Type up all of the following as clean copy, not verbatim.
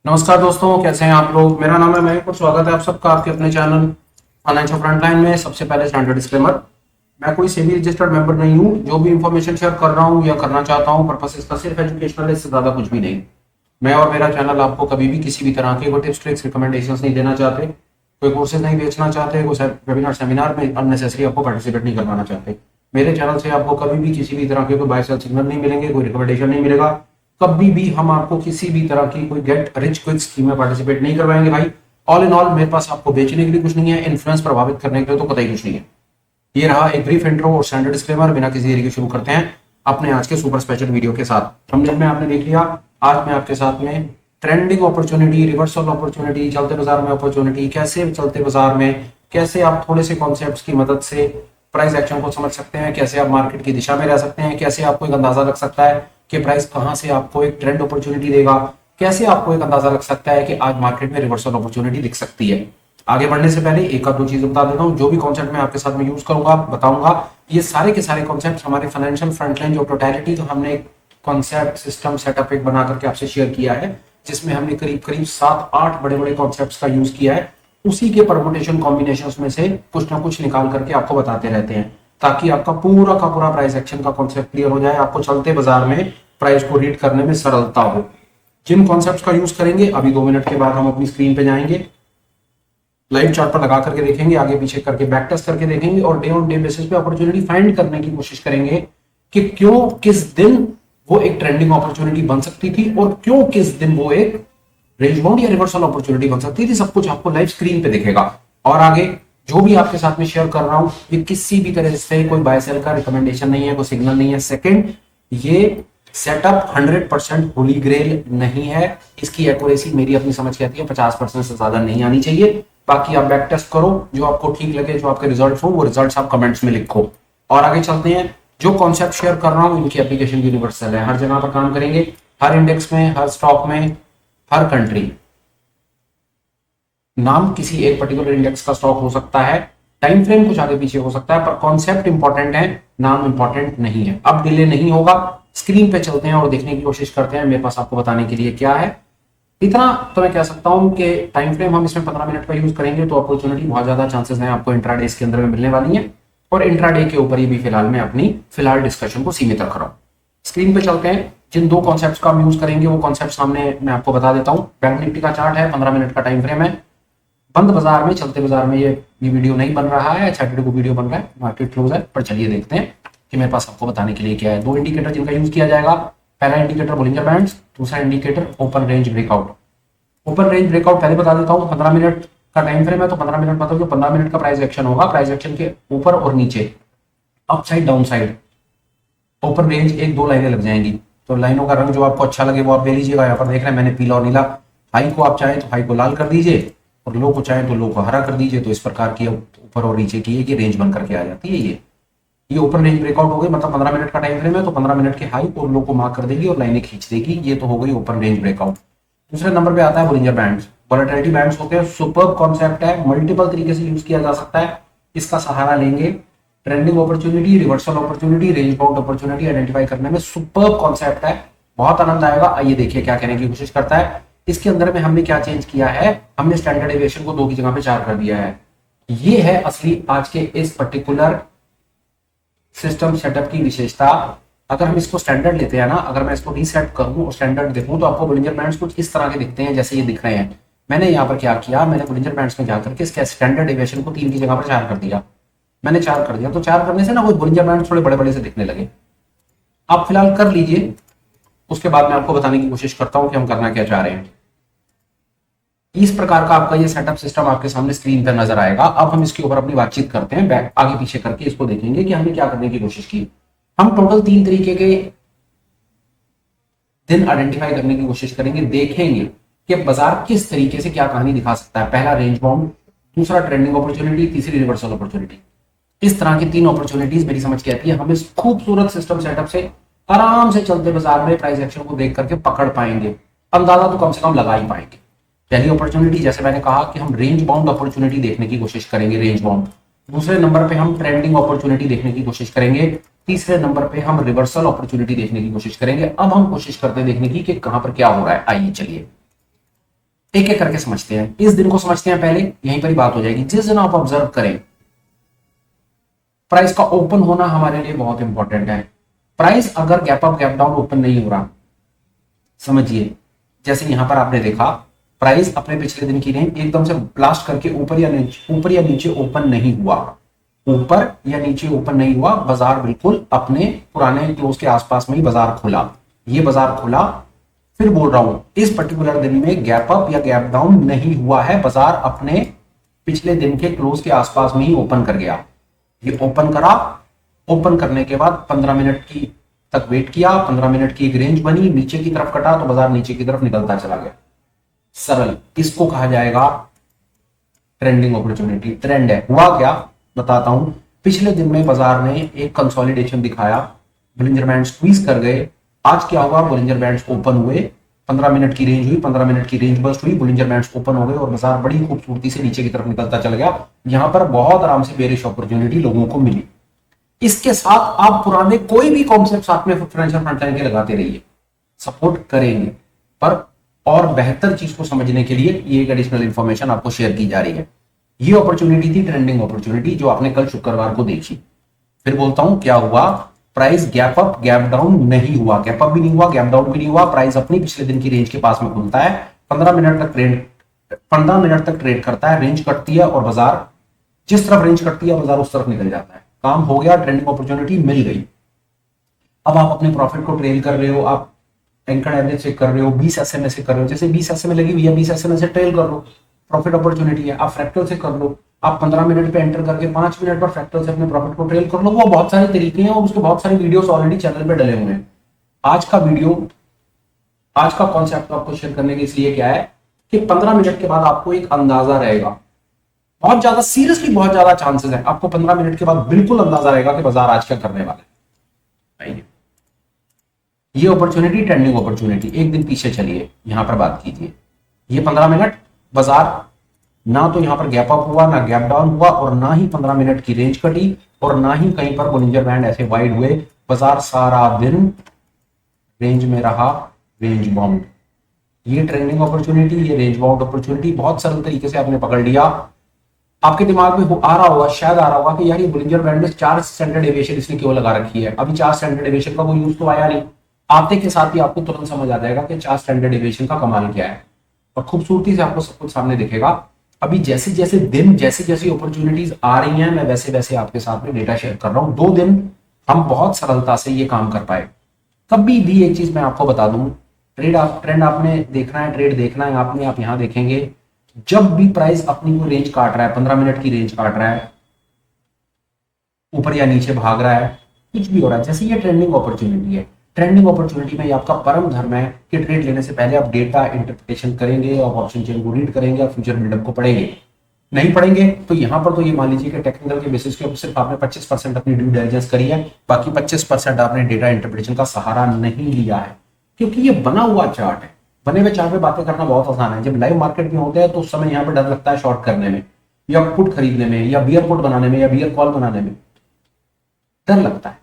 नमस्कार दोस्तों, कैसे हैं आप लोग। मेरा नाम है मयंक और स्वागत है आप सबका आपके अपने चैनल फाइनेंशियल फ्रंटलाइन में। सबसे पहले स्टैंडर्ड डिस्क्लेमर, मैं कोई सेबी रजिस्टर्ड मेंबर नहीं हूं। जो भी इंफॉर्मेशन शेयर कर रहा हूं या करना चाहता हूं, पर्पस इसका सिर्फ एजुकेशनल है, इससे ज्यादा कुछ भी नहीं। मैं और मेरा चैनल आपको कभी भी किसी भी तरह के कोई टिप्स ट्रिक्स रिकमेंडेशंस नहीं देना चाहते, कोई कोर्सेज नहीं बेचना चाहते, कोई वेबिनार सेमिनार में अननेसेसरी आपको पार्टिसिपेट नहीं करवाना चाहते। मेरे चैनल से आपको कभी भी किसी भी तरह के कोई बाय सेल सिग्नल नहीं मिलेंगे, कोई रिकमेंडेशन नहीं मिलेगा। कभी भी हम आपको किसी भी तरह की कोई गेट रिच क्विक स्कीम में पार्टिसिपेट नहीं करवाएंगे भाई। ऑल इन ऑल मेरे पास आपको बेचने के लिए कुछ नहीं है, इन्फ्लुएंस प्रभावित करने के लिए तो कतई कुछ नहीं है। ये रहा एक ब्रीफ इंट्रो और स्टैंडर्ड डिस्क्लेमर। बिना किसी देरी के शुरू करते हैं अपने आज के सुपर स्पेशल वीडियो के साथ। थंबनेल में आपने देख लिया, आज मैं आपके साथ में ट्रेंडिंग अपॉर्चुनिटी, रिवर्सल अपॉर्चुनिटी, चलते बाजार में अपॉर्चुनिटी, कैसे चलते बाजार में कैसे आप थोड़े से कॉन्सेप्ट्स की मदद से प्राइस एक्शन को समझ सकते हैं, कैसे आप मार्केट की दिशा में रह सकते हैं, कैसे आपको एक अंदाजा लग सकता है कि प्राइस कहां से आपको एक ट्रेंड अपॉर्चुनिटी देगा, कैसे आपको एक अंदाजा लग सकता है कि आज मार्केट में रिवर्सल अपॉर्चुनिटी दिख सकती है। आगे बढ़ने से पहले एक आध दो चीजें बता देता हूं। जो भी कॉन्सेप्ट मैं आपके साथ में यूज करूंगा बताऊंगा, ये सारे के सारे कॉन्सेप्ट हमारे फाइनेंशियल फ्रंटलाइन जो टोटलिटी जो हमने एक कॉन्सेप्ट सिस्टम सेटअप एक बना करके आपसे शेयर किया है, जिसमें हमने करीब करीब 7-8 बड़े बड़े कॉन्सेप्ट्स का यूज किया है। उसी के परमुटेशन कॉम्बिनेशंस में से कुछ ना कुछ निकाल करके आपको बताते रहते हैं, ताकि आपका पूरा का पूरा प्राइस एक्शन का कॉन्सेप्ट क्लियर हो जाए, आपको चलते बाजार में प्राइस को रीड करने में सरलता हो। जिन कॉन्सेप्ट्स का यूज करेंगे अभी 2 मिनट के बाद हम अपनी स्क्रीन पे जाएंगे, लाइव चार्ट पर लगा करके देखेंगे, आगे पीछे करके बैक टेस्ट करके देखेंगे और डे ऑन डे बेसिस पे अपॉर्चुनिटी फाइंड करने की कोशिश करेंगे कि क्यों किस दिन वो एक ट्रेंडिंग अपॉर्चुनिटी बन सकती थी और क्यों किस दिन वो एक रेंज बाउंड या रिवर्सल अपॉर्चुनिटी बन सकती थी। सब कुछ आपको लाइव स्क्रीन पे दिखेगा। और आगे जो भी आपके साथ में शेयर कर रहा हूं, ये किसी भी तरह से कोई बाय सेल का रिकमेंडेशन नहीं है, कोई सिग्नल नहीं है। सेकंड, ये सेटअप 100% होली ग्रेल नहीं है। इसकी एक्यूरेसी मेरी अपनी समझ कहती है 50% से ज्यादा नहीं आनी चाहिए। बाकी आप बैक टेस्ट करो, जो आपको ठीक लगे, जो आपके रिजल्ट हो, वो रिजल्ट आप कमेंट्स में लिखो। और आगे चलते हैं। जो कॉन्सेप्ट शेयर कर रहा हूं इनकी एप्लीकेशन यूनिवर्सल है, हर जगह पर काम करेंगे, हर इंडेक्स में, हर स्टॉक में, हर कंट्री। नाम किसी एक पर्टिकुलर इंडेक्स का स्टॉक हो सकता है, टाइम फ्रेम कुछ आगे पीछे हो सकता है, पर कॉन्सेप्ट इंपॉर्टेंट है, नाम इंपॉर्टेंट नहीं है। अब डिले नहीं होगा, स्क्रीन पे चलते हैं और देखने की कोशिश करते हैं मेरे पास आपको बताने के लिए क्या है। इतना तो मैं कह सकता हूं कि टाइम फ्रेम हम इसमें 15 मिनट का यूज करेंगे तो अपॉर्चुनिटी बहुत ज्यादा चांसेस हैं आपको इंट्राडे इसके अंदर में मिलने वाली है। और इंट्राडे के ऊपर ही भी फिलहाल मैं अपनी डिस्कशन को सीमित रख रहा हूं। स्क्रीन पे चलते हैं। जिन दो कॉन्सेप्ट्स का हम यूज करेंगे वो कॉन्सेप्ट सामने मैं आपको बता देता हूं। बैंक निफ्टी का चार्ट है, 15 मिनट का टाइम फ्रेम है। बंद बाजार में, चलते बाजार में ये वीडियो नहीं बन रहा है, सैटरडे को वीडियो बन रहा है, मार्केट क्लोज है। पर चलिए देखते हैं कि मेरे पास आपको बताने के लिए क्या है। दो इंडिकेटर जिनका यूज किया जाएगा, पहला इंडिकेटर बोलिंजर बैंड्स, दूसरा indicator open range breakout. Open range breakout पहले बता देता हूं, 15 मिनट का टाइम फ्रेम है, तो 15 मिनट मतलब जो 15 मिनट का प्राइस एक्शन होगा, प्राइस एक्शन के ऊपर और नीचे, up side down side, open range 1-2 लाइनें लग जाएंगी। तो लाइनों का रंग जो आपको अच्छा लगे वो आप ले लीजिएगा। यहाँ पर देख रहे हैं मैंने पीला और नीला। हाई को आप चाहें तो हाई को लाल कर दीजिए और लो को चाहें तो लो को हरा कर दीजिए। तो इस प्रकार की ऊपर और नीचे की एक रेंज बन करके आ जाती है। ये ओपन रेंज ब्रेकआउट हो गई, मतलब 15 मिनट का टाइम फ्रेम है तो 15 मिनट के हाई और लो को मार्क कर देगी और लाइनें खींच देगी। ये तो हो गई ओपन रेंज ब्रेकआउट। दूसरे नंबर पे आता है बोलिंजर बैंड्स। वोलेटिलिटी बैंड्स होते हैं, सुपर्ब कॉन्सेप्ट है, मल्टीपल तरीके से यूज किया जा सकता है। इसका सहारा लेंगे trending opportunity, reversal opportunity, range bound opportunity identify करने में। सुपर्ब कॉन्सेप्ट है, बहुत आनंद आएगा। आइए देखिए क्या कहने की कोशिश करता है। इसके अंदर में हमने क्या चेंज किया है, हमने स्टैंडर्ड डेविएशन को 2 की जगह पे 4 कर दिया है। ये है असली आज के इस पर्टिकुलर सिस्टम सेटअप की विशेषता। अगर हम इसको स्टैंडर्ड लेते हैं ना, अगर मैं इसको रीसेट करूं और स्टैंडर्ड देखूं तो आपको बोलिंजर बैंड्स कुछ इस तरह के दिखते हैं जैसे ये दिख रहे हैं। मैंने यहाँ पर क्या किया, मैंने बोलिंजर बैंड्स में जाकर के इसके स्टैंडर्ड डेविएशन को 3 की जगह पर 4 कर दिया। मैंने 4 कर दिया तो 4 करने से ना वो बोलिंजर बैंड्स थोड़े बड़े बड़े से दिखने लगे। आप फिलहाल कर लीजिए, उसके बाद मैं आपको बताने की कोशिश करता हूं कि हम करना क्या चाह रहे हैं। इस प्रकार का आपका ये सेटअप सिस्टम आपके सामने स्क्रीन पर नजर आएगा। अब हम इसके ऊपर अपनी बातचीत करते हैं, बैक आगे पीछे करके इसको देखेंगे कि हमने क्या करने की कोशिश की। हम टोटल 3 तरीके के दिन आइडेंटिफाई करने की कोशिश करेंगे, देखेंगे कि बाजार किस तरीके से क्या कहानी दिखा सकता है। पहला रेंज बाउंड, दूसरा ट्रेंडिंग अपॉर्चुनिटी, तीसरी रिवर्सल अपॉर्चुनिटी। इस तरह की 3 अपॉर्चुनिटीज मेरी समझ के आती है। हम इस खूबसूरत सिस्टम सेटअप से आराम से चलते बाजार में प्राइस एक्शन को देख करके पकड़ पाएंगे, अंदाजा तो कम से कम लगा ही पाएंगे। पहली अपॉर्चुनिटी जैसे मैंने कहा कि हम रेंज बाउंड अपॉर्चुनिटी देखने की कोशिश करेंगे, रेंज बाउंड। दूसरे नंबर पे हम ट्रेंडिंग अपॉर्चुनिटी देखने की कोशिश करेंगे। तीसरे नंबर पे हम रिवर्सल अपॉर्चुनिटी देखने की कोशिश करेंगे। अब हम कोशिश करते हैं देखने की कि कहां पर क्या हो रहा है। आइए चलिए एक एक करके समझते हैं। इस दिन को समझते हैं पहले, यहीं पर ही बात हो जाएगी। जिस दिन आप ऑब्जर्व करें प्राइस का ओपन होना हमारे लिए बहुत इंपॉर्टेंट है। प्राइस अगर gap up gap down open नहीं हो रहा, समझिए जैसे यहां पर आपने देखा प्राइस अपने पिछले दिन की रेंज एकदम से ब्लास्ट करके ऊपर या नीचे ओपन नहीं हुआ, ऊपर या नीचे ओपन नहीं हुआ, बाजार बिल्कुल अपने पुराने क्लोज के आसपास में ही बाजार खुला। ये बाजार खुला, फिर बोल रहा हूं इस पर्टिकुलर दिन में गैप अप या गैप डाउन नहीं हुआ है, बाजार अपने पिछले दिन के क्लोज के आसपास में ही ओपन कर गया। ये ओपन करा, ओपन करने के बाद 15 मिनट की तक वेट किया, 15 मिनट की एक रेंज बनी, नीचे की तरफ कटा तो बाजार नीचे की तरफ निकलता चला गया। सरल, इसको कहा जाएगा ट्रेंडिंग अपॉर्चुनिटी। ट्रेंड है, हुआ क्या बताता हूं। पिछले दिन में बाजार ने एक कंसोलिडेशन दिखाया, बोलिंजर बैंड स्क्वीज कर गए। आज क्या हुआ, बोलिंजर बैंड्स ओपन हुए, 15 मिनट की रेंज हुई, 15 मिनट की रेंज बस्ट हुई, बोलिंजर बैंड्स ओपन हो गए और बाजार बड़ी खूबसूरती से नीचे की तरफ निकलता चल गया। यहां पर बहुत आराम से बेरिश अपॉर्चुनिटी लोगों को मिली। इसके साथ आप पुराने कोई भी कॉन्सेप्ट साथ में फाइनेंशियल फ्रंटलाइन के लगाते रहिए, सपोर्ट करेंगे। पर और बेहतर चीज को समझने के लिए ये एक एडिशनल इंफॉर्मेशन आपको शेयर की जा रही है। ये अपॉर्चुनिटी थी ट्रेंडिंग अपॉर्चुनिटी जो आपने कल शुक्रवार को देखी। फिर बोलता हूं क्या हुआ, price gap up gap down नहीं हुआ, गैप अप भी नहीं हुआ, गैप डाउन भी नहीं हुआ। प्राइस अपनी पिछले दिन की रेंज के पास में खुलता है, 15 मिनट तक ट्रेड करता है, रेंज कटती है और बाजार जिस तरफ रेंज कटती है बाजार उस तरफ निकल जाता है। काम हो गया, ट्रेंडिंग अपॉर्चुनिटी मिल गई। अब आप अपने प्रॉफिट को ट्रेल कर रहे हो, आप एंकर एवरेज से कर रहे हो, 20 SMA से कर रहे हो। जैसे 20 SMA लगी हुई है, 20 SMA से ट्रेल कर लो, प्रॉफिट अपॉर्चुनिटी है। आप फ्रैक्टल से कर लो, आप 15 मिनट पे एंटर करके 5 मिनट पर फ्रैक्टल से अपने प्रॉफिट को ट्रेल कर लो। वो बहुत सारे तरीके हैं और उसके बहुत सारे वीडियोस ऑलरेडी चैनल पे डले हुए हैं। आज का वीडियो, आज का कॉन्सेप्ट आपको शेयर करने के इसलिए क्या है कि 15 मिनट के बाद आपको एक अंदाजा रहेगा, बहुत ज्यादा सीरियसली बहुत ज्यादा चांसेस है आपको 15 मिनट के बाद बिल्कुल अंदाजा रहेगा कि बाजार आज क्या करने वाला है। ये अपॉर्चुनिटी ट्रेंडिंग अपॉर्चुनिटी, एक दिन पीछे चलिए, यहां पर बात कीजिए। ये 15 मिनट बाजार ना तो यहां पर गैप अप हुआ, ना गैप डाउन हुआ और ना ही 15 मिनट की रेंज कटी और ना ही कहीं पर बोलिंजर बैंड ऐसे वाइड हुए। बाजार सारा दिन रेंज में रहा, रेंज बाउंड। ये ट्रेंडिंग अपॉर्चुनिटी, ये रेंज बाउंड अपॉर्चुनिटी बहुत सरल तरीके से आपने पकड़ लिया। आपके दिमाग में आ रहा होगा, शायद आ रहा होगा कि यार ये बोलिंजर बैंड में 4 स्टैंडर्ड डेविएशन इसने क्यों लगा रखी है। अभी 4 स्टैंडर्ड डेविएशन का कोई यूज तो आया नहीं। आते के साथ ही आपको तुरंत समझ आ जाएगा कि 4 स्टैंडर्ड डेविएशन का कमाल क्या है और खूबसूरती से आपको सब कुछ सामने दिखेगा। अभी जैसे जैसे दिन, जैसे जैसे अपॉर्चुनिटीज आ रही हैं, मैं वैसे वैसे आपके साथ में डेटा शेयर कर रहा हूं। 2 दिन हम बहुत सरलता से ये काम कर पाए। कभी भी एक चीज मैं आपको बता दूं, ट्रेंड आपने देखना है, ट्रेड देखना है आपने, आप यहां देखेंगे जब भी प्राइस अपनी कोई रेंज काट रहा है, 15 मिनट की रेंज काट रहा है, ऊपर या नीचे भाग रहा है, कुछ भी हो रहा है, जैसे ये ट्रेंडिंग अपॉर्चुनिटी है। ट्रेंडिंग अपॉर्चुनिटी में आपका परम धर्म है कि ट्रेड लेने से पहले आप डेटा इंटरप्रिटेशन करेंगे और ऑप्शन चेन को रीड करेंगे और फ्यूचर बिल्डअप को पढ़ेंगे। नहीं पढ़ेंगे तो यहां पर तो ये मान लीजिए कि टेक्निकल के बेसिस के ऊपर सिर्फ आपने 25% अपनी ड्यू डिलिजेंस करी है, बाकी 25% आपने डेटा इंटरप्रिटेशन का सहारा नहीं लिया है। क्योंकि ये बना हुआ चार्ट है, बने हुए चार्ट पे बातें करना बहुत आसान है। जब लाइव मार्केट में होते हैं तो उस समय यहाँ पर डर लगता है शॉर्ट करने में या पुट खरीदने में या बियर पुट बनाने में या बियर कॉल बनाने में डर लगता है,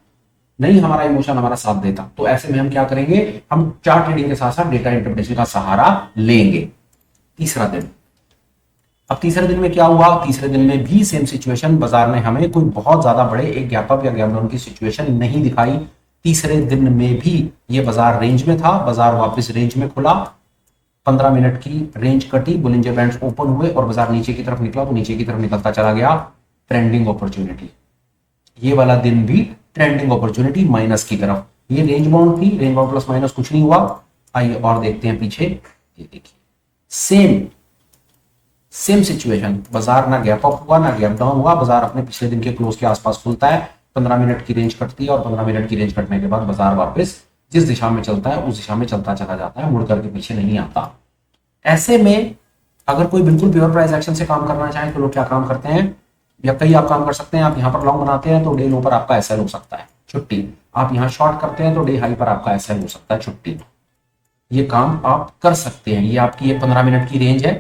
नहीं हमारा इमोशन हमारा साथ देता। तो ऐसे में हम क्या करेंगे, हम चार्ट रीडिंग के साथ साथ डेटा इंटरप्रिटेशन का सहारा लेंगे। तीसरा दिन, अब तीसरे दिन में क्या हुआ, तीसरे दिन में भी सेम सिचुएशन, बाजार ने हमें कोई बहुत ज्यादा बड़े एक गैप अप या गैप डाउन की सिचुएशन नहीं दिखाई। तीसरे दिन में भी ये बाजार रेंज में था, बाजार वापस रेंज में खुला, 15 मिनट की रेंज कटी, बोलिंजर बैंड्स ओपन हुए और बाजार नीचे की तरफ निकला तो नीचे की तरफ निकलता चला गया। ट्रेंडिंग अपॉर्चुनिटी, ये वाला दिन भी ट्रेंडिंग अपॉर्चुनिटी माइनस की तरफ। ये रेंज बाउंड थी, रेंज बाउंड प्लस माइनस कुछ नहीं हुआ। आइए और देखते हैं पीछे, ये देखिए सेम सिचुएशन, बाजार ना गैप अप हुआ ना गैप डाउन हुआ, बाजार अपने पिछले दिन के क्लोज के आसपास खुलता है, 15 मिनट की रेंज कटती है और 15 मिनट की रेंज कटने के बाद बाजार वापस जिस दिशा में चलता है उस दिशा में चलता चला जाता है, मुड़ करके पीछे नहीं आता। ऐसे में अगर कोई बिल्कुल प्योर प्राइस एक्शन से काम करना चाहे तो लोग क्या काम करते हैं, या कई आप काम कर सकते हैं। आप यहाँ पर लॉन्ग बनाते हैं तो डे लो पर आपका एसएल हो सकता है, छुट्टी। आप यहाँ शॉर्ट करते हैं तो डे हाई पर आपका एसएल हो सकता है, छुट्टी। ये काम आप कर सकते हैं। ये आपकी ये 15 मिनट की रेंज है,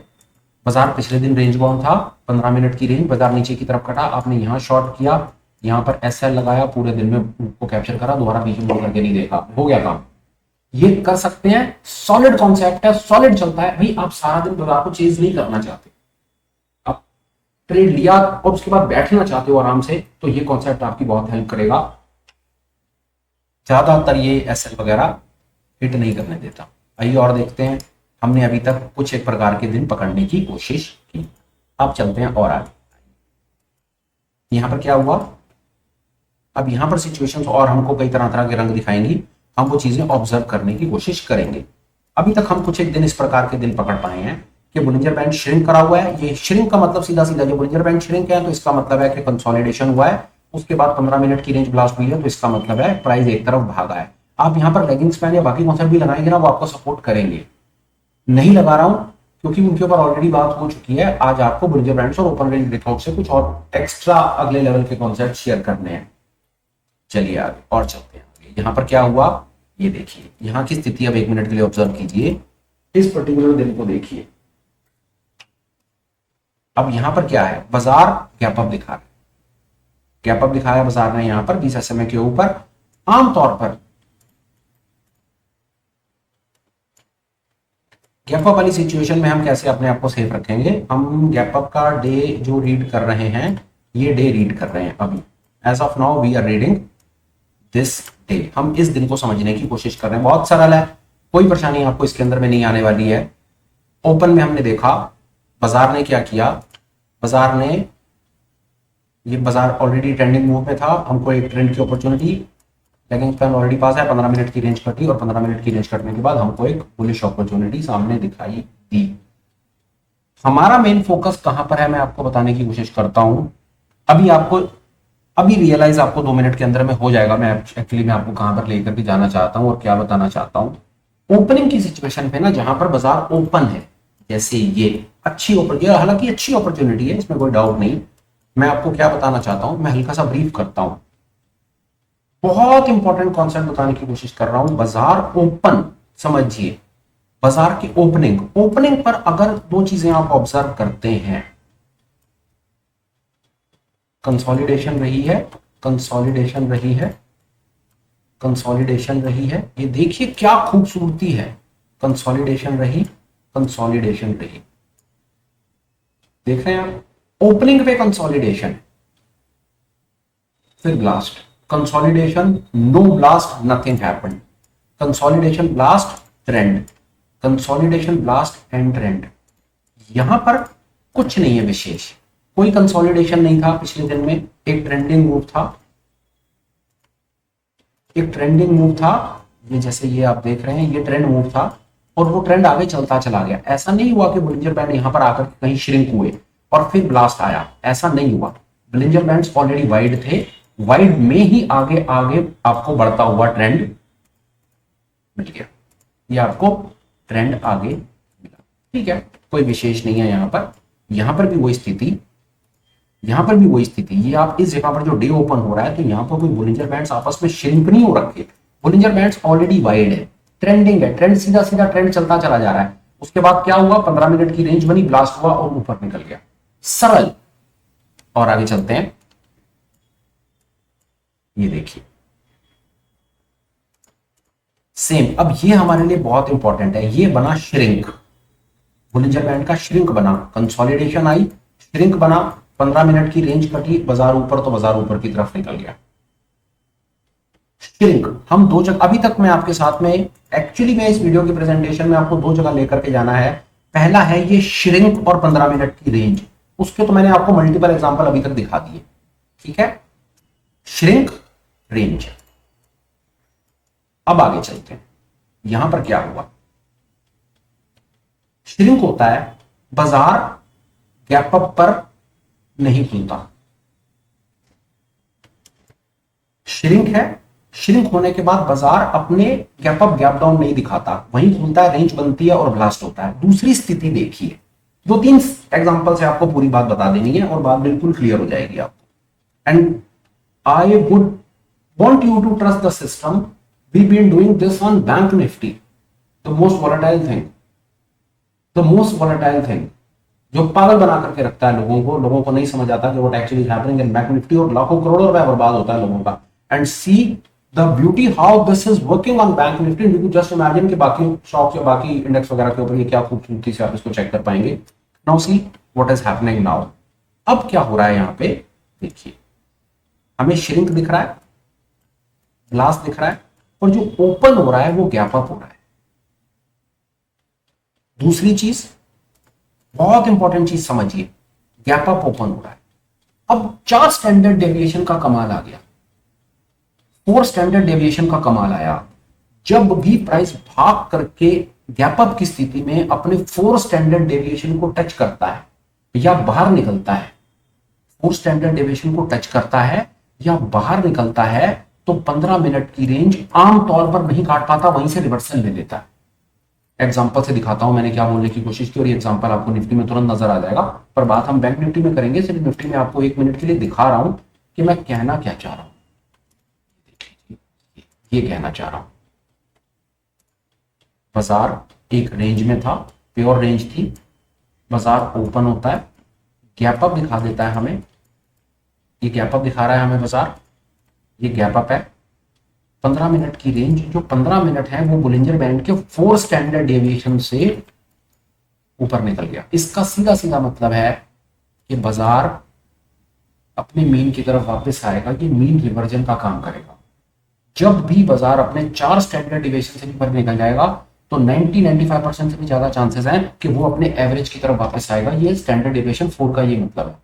बाजार पिछले दिन रेंज बाउंड था, 15 मिनट की रेंज, बाजार नीचे की तरफ कटा, आपने यहाँ शॉर्ट किया, यहाँ पर एसएल लगाया, पूरे दिन में को कैप्चर करा, दोबारा बीच में करके नहीं देखा, हो गया काम। ये कर सकते हैं, सॉलिड कॉन्सेप्ट है, सॉलिड चलता है भाई। आप सारा दिन बाजार को चेज नहीं करना चाहते, आप ट्रेड लिया और उसके बाद बैठना चाहते हो आराम से, तो ये कॉन्सेप्ट आपकी बहुत हेल्प करेगा। ज्यादातर ये एसएल वगैरह हिट नहीं करने देता। आइए और देखते हैं, हमने अभी तक कुछ एक प्रकार के दिन पकड़ने की कोशिश की, अब चलते हैं और आगे। यहां पर क्या हुआ, अब यहां पर सिचुएशंस और हमको कई तरह तरह के रंग दिखाएंगी, हम वो चीजें ऑब्जर्व करने की कोशिश करेंगे। अभी तक हम कुछ एक दिन इस प्रकार के दिन पकड़ पाए हैं कि बोलिंजर बैंड श्रिंक करा हुआ है। ये श्रिंक का मतलब सीधा सीधा, जो बोलिंजर बैंड श्रिंक है तो इसका मतलब है कि कंसोलिडेशन हुआ है, उसके बाद 15 मिनट की रेंज ब्लास्ट हुई है, तो इसका मतलब है प्राइस एक तरफ भागा है। आप यहां पर लेगिंग स्पैन या बाकी कॉन्सेप्ट भी लगाएंगे ना, वो आपको सपोर्ट करेंगे। नहीं लगा रहा हूं क्योंकि उनके ऊपर ऑलरेडी बात हो चुकी है। आज आपको बोलिंजर बैंड्स और ओपन रेंज ब्रेकआउट से कुछ और एक्स्ट्रा अगले लेवल के कॉन्सेप्ट शेयर करने हैं। चलिए आगे और चलते हैं। यहां पर क्या हुआ ये देखिए, यहां की स्थिति अब 1 मिनट के लिए ऑब्जर्व कीजिए, इस पर्टिकुलर दिन को देखिए। अब यहां पर क्या है, बाजार गैप अप दिखा रहा है, गैप अप दिखाया बाजार ने यहां पर 20 SMA के ऊपर। आमतौर पर गैप अप वाली सिचुएशन में हम कैसे अपने आप को सेफ रखेंगे, हम गैप अप का डे जो रीड कर रहे हैं, ये डे रीड कर रहे हैं अभी। As of now we are reading this day, हम इस दिन को समझने की कोशिश कर रहे हैं। बहुत सरल है, कोई परेशानी आपको इसके अंदर में नहीं आने वाली है। ओपन में हमने देखा बाजार ने क्या किया, बाजार ने, ये बाजार ऑलरेडी ट्रेंडिंग मूव में था, हमको एक ट्रेंड की अपॉर्चुनिटी, लेकिन स्पैन ऑलरेडी पास है, 15 मिनट की रेंज कटी और 15 मिनट की रेंज कटने के बाद हमको एक बुलिश अपॉर्चुनिटी सामने दिखाई दी। हमारा मेन फोकस कहां पर है मैं आपको बताने की कोशिश करता हूं। अभी रियलाइज आपको 2 मिनट के अंदर में हो जाएगा मैं एक्चुअली मैं आपको कहां पर लेकर के जाना चाहता हूं और क्या बताना चाहता हूं। ओपनिंग की सिचुएशन पे ना, जहां पर बाजार ओपन है, जैसे ये अच्छी अपॉर्चुनिटी, हालांकि अच्छी अपॉर्चुनिटी है, इसमें कोई डाउट नहीं। मैं आपको क्या बताना चाहता हूं, मैं हल्का सा ब्रीफ करता हूं, बहुत इंपॉर्टेंट कॉन्सेप्ट बताने की कोशिश कर रहा हूं। बाजार ओपन समझिए, बाजार की ओपनिंग, ओपनिंग पर अगर 2 चीजें आप ऑब्जर्व करते हैं, कंसोलिडेशन रही है, कंसोलिडेशन रही है, कंसोलिडेशन रही है, ये देखिए क्या खूबसूरती है, कंसोलिडेशन रही, कंसोलिडेशन रही, देख रहे हैं आप, ओपनिंग पे कंसोलिडेशन, फिर blast, consolidation, no blast, nothing happened, consolidation, blast, trend, consolidation, blast and trend. यहां पर कुछ नहीं है विशेष, कोई कंसोलिडेशन नहीं था पिछले दिन में, एक ट्रेंडिंग मूव था, एक ट्रेंडिंग मूव था, ये जैसे ये आप देख रहे हैं, ये ट्रेंड मूव था और वो ट्रेंड आगे चलता चला गया। ऐसा नहीं हुआ कि बोलिंजर बैंड यहां पर आकर कहीं श्रिंक हुए और फिर ब्लास्ट आया, ऐसा नहीं हुआ। बोलिंजर बैंड्स ऑलरेडी वाइड थे, वाइड में ही आगे आगे आपको बढ़ता हुआ ट्रेंड मिल गया, ये आपको ट्रेंड आगे मिला, ठीक है, कोई विशेष नहीं है। यहां पर भी वही स्थिति, यहां पर भी वही स्थिति, ये आप इस जगह पर जो डे ओपन हो रहा है, तो यहां पर कोई बोलिंजर बैंड्स आपस में श्रिंक नहीं हो रखे, बोलिंजर बैंड्स ऑलरेडी वाइड है, ट्रेंडिंग है, ट्रेंड सीधा सीधा ट्रेंड चलता चला जा रहा है। उसके बाद क्या हुआ, 15 मिनट की रेंज बनी, ब्लास्ट हुआ और ऊपर निकल गया, सरल। और आगे चलते हैं, ये देखिए सेम। अब ये हमारे लिए बहुत इंपॉर्टेंट है, ये बना श्रिंक, बोलिंजर बैंड का श्रिंक बना, कंसोलिडेशन आई, श्रिंक बना, 15 मिनट की रेंज कटी, बाजार ऊपर, तो बाजार ऊपर की तरफ निकल गया। श्रिंक हम 2 जगह, अभी तक मैं आपके साथ में, एक्चुअली मैं इस वीडियो की प्रेजेंटेशन में आपको 2 जगह लेकर के जाना है। पहला है ये श्रिंक और 15 मिनट की रेंज, उसके तो मैंने आपको मल्टीपल एग्जांपल अभी तक दिखा दिए, ठीक है, श्रिंक, रेंज। अब आगे चलते हैं, यहां पर क्या हुआ, श्रिंक होता है, बाजार गैप अप पर नहीं खुलता, श्रिंक है, श्रिंक होने के बाद बाजार अपने गैप अप गैप डाउन नहीं दिखाता, वहीं खुलता है, रेंज बनती है और ब्लास्ट होता है। दूसरी स्थिति देखिए, 2-3 एग्जांपल से आपको पूरी बात बता देनी है और बात बिल्कुल क्लियर हो जाएगी आपको। And I would want you to trust the system. We've been doing this on Bank Nifty, the most volatile thing, the most volatile thing, जो पागल बना करके रखता है लोगों को नहीं समझ आता कि what actually is happening in Bank Nifty, और लाखों करोड़ों रुपया बर्बाद होता है लोगों का। And see the beauty how this is working on bank Nifty, you just imagine कि बाकी स्टॉक्स या बाकी इंडेक्स वगैरह के ऊपर ये क्या खूबसूरती से आप इसको चेक कर पाएंगे। Now see what is happening now. अब क्या हो रहा है यहां पे देखिए, हमें श्रिंक दिख रहा है, ग्लास दिख रहा है, और जो ओपन हो रहा है वो गैप अप हो रहा है। दूसरी चीज, बहुत इंपॉर्टेंट चीज समझिए, गैप अप ओपन हो रहा है। अब 4 स्टैंडर्ड डेविएशन का कमाल आ गया, 4 स्टैंडर्ड डेविएशन का कमाल आया। जब भी प्राइस भाग करके गैप अप की स्थिति में अपने 4 स्टैंडर्ड डेविएशन को टच करता है या बाहर निकलता है, 4 स्टैंडर्ड डेविएशन को टच करता है या बाहर निकलता है, तो 15 मिनट की रेंज आमतौर पर नहीं काट पाता, वहीं से रिवर्सल ले लेता है। एग्जांपल से दिखाता हूं मैंने क्या बोलने की कोशिश की, और ये एग्जांपल आपको निफ्टी में तुरंत नजर आ जाएगा, पर बात हम बैंक निफ्टी में करेंगे। सिर्फ निफ्टी में आपको 1 मिनट के लिए दिखा रहा हूं कि मैं कहना क्या चाह रहा हूं। ये कहना चाह रहा हूं, बाजार एक रेंज में था, प्योर रेंज थी, बाजार ओपन होता है, गैप अप दिखा देता है हमें, ये गैप अप दिखा रहा है हमें बाजार, ये गैप अप है। 15 मिनट की रेंज, जो 15 मिनट है वो बोलिंजर बैंड के 4 स्टैंडर्ड डेविएशन से ऊपर निकल गया। इसका सीधा सीधा मतलब है कि बाजार अपने मीन की तरफ वापस आएगा, ये मीन रिवर्जन का काम करेगा। जब भी बाजार अपने 4 स्टैंडर्ड डेविएशन से ऊपर निकल जाएगा तो 90-95% से भी ज्यादा चांसेस हैं कि वो अपने एवरेज की तरफ वापस आएगा। ये स्टैंडर्ड डेविएशन 4 का ये मतलब है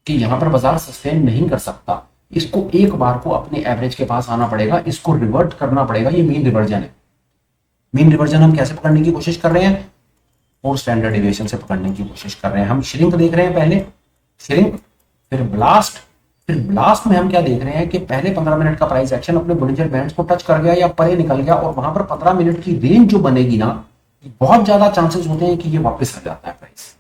कि यहां पर बाजार सस्टेन नहीं कर सकता, इसको एक बार को अपने एवरेज के पास आना पड़ेगा, इसको रिवर्ट करना पड़ेगा। ये मीन रिवर्जन है। मीन रिवर्जन हम कैसे पकड़ने की कोशिश कर रहे हैं? 4 स्टैंडर्ड डेविएशन से पकड़ने की कोशिश कर रहे हैं। हम श्रिंक देख रहे हैं, पहले श्रिंक, फिर ब्लास्ट, फिर ब्लास्ट में हम क्या देख रहे हैं कि पहले 15 मिनट का प्राइस एक्शन अपने बोलिंजर बैंड्स को टच कर गया या परे निकल गया, और वहां पर 15 मिनट की रेंज जो बनेगी ना, बहुत ज्यादा चांसेस होते हैं कि ये वापस आ जाता है प्राइस।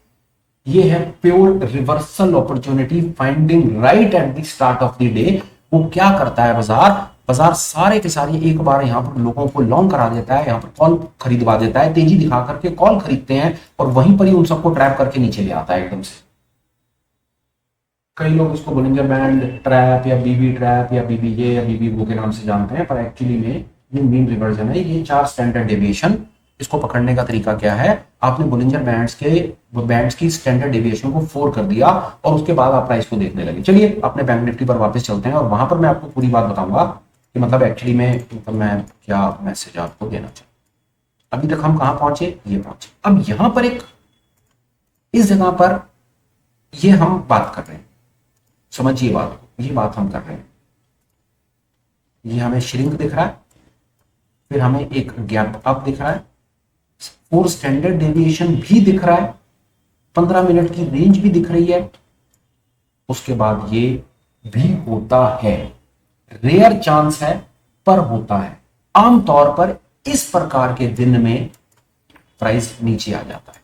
ये है pure reversal opportunity finding right at the start of the day. वो क्या करता है बाजार? बाजार सारे के सारे एक बार यहां पर लोगों को लॉन्ग करा देता है, यहां पर कॉल खरीदवा देता है, तेजी दिखा करके कॉल खरीदते हैं, और वहीं पर ही उन सबको ट्रैप करके नीचे ले आता है एकदम से। कई लोग इसको बोलिंजर बैंड ट्रैप या बीबी ट्रैप या बीबीए या बीबी वो के नाम से जानते हैं, पर एक्चुअली में ये मीन रिवर्जन है। ये 4 स्टैंडर्ड डेविएशन, इसको पकड़ने का तरीका क्या है? आपने बोलिंजर बैंड्स की स्टैंडर्ड डेविएशन को 4 कर दिया और उसके बाद आप प्राइस को देखने लगे। चलिए अपने बैंक निफ्टी पर वापस चलते हैं और वहां पर मैं आपको पूरी बात बताऊंगा कि मतलब एक्चुअली में मतलब मैं क्या मैसेज आपको देना चाहूँ। अभी तक हम कहां पहुंचे? ये पहुंचे। अब यहां पर एक इस जगह पर ये हम बात कर रहे हैं, समझिए बात को, ये बात हम कर रहे हैं। ये हमें श्रिंक दिख रहा है, फिर हमें एक गैप अप दिख रहा है, 4 स्टैंडर्ड डेविएशन भी दिख रहा है, 15 मिनट की रेंज भी दिख रही है। उसके बाद ये भी होता है, रेयर चांस है पर होता है। आमतौर पर इस प्रकार के दिन में प्राइस नीचे आ जाता है।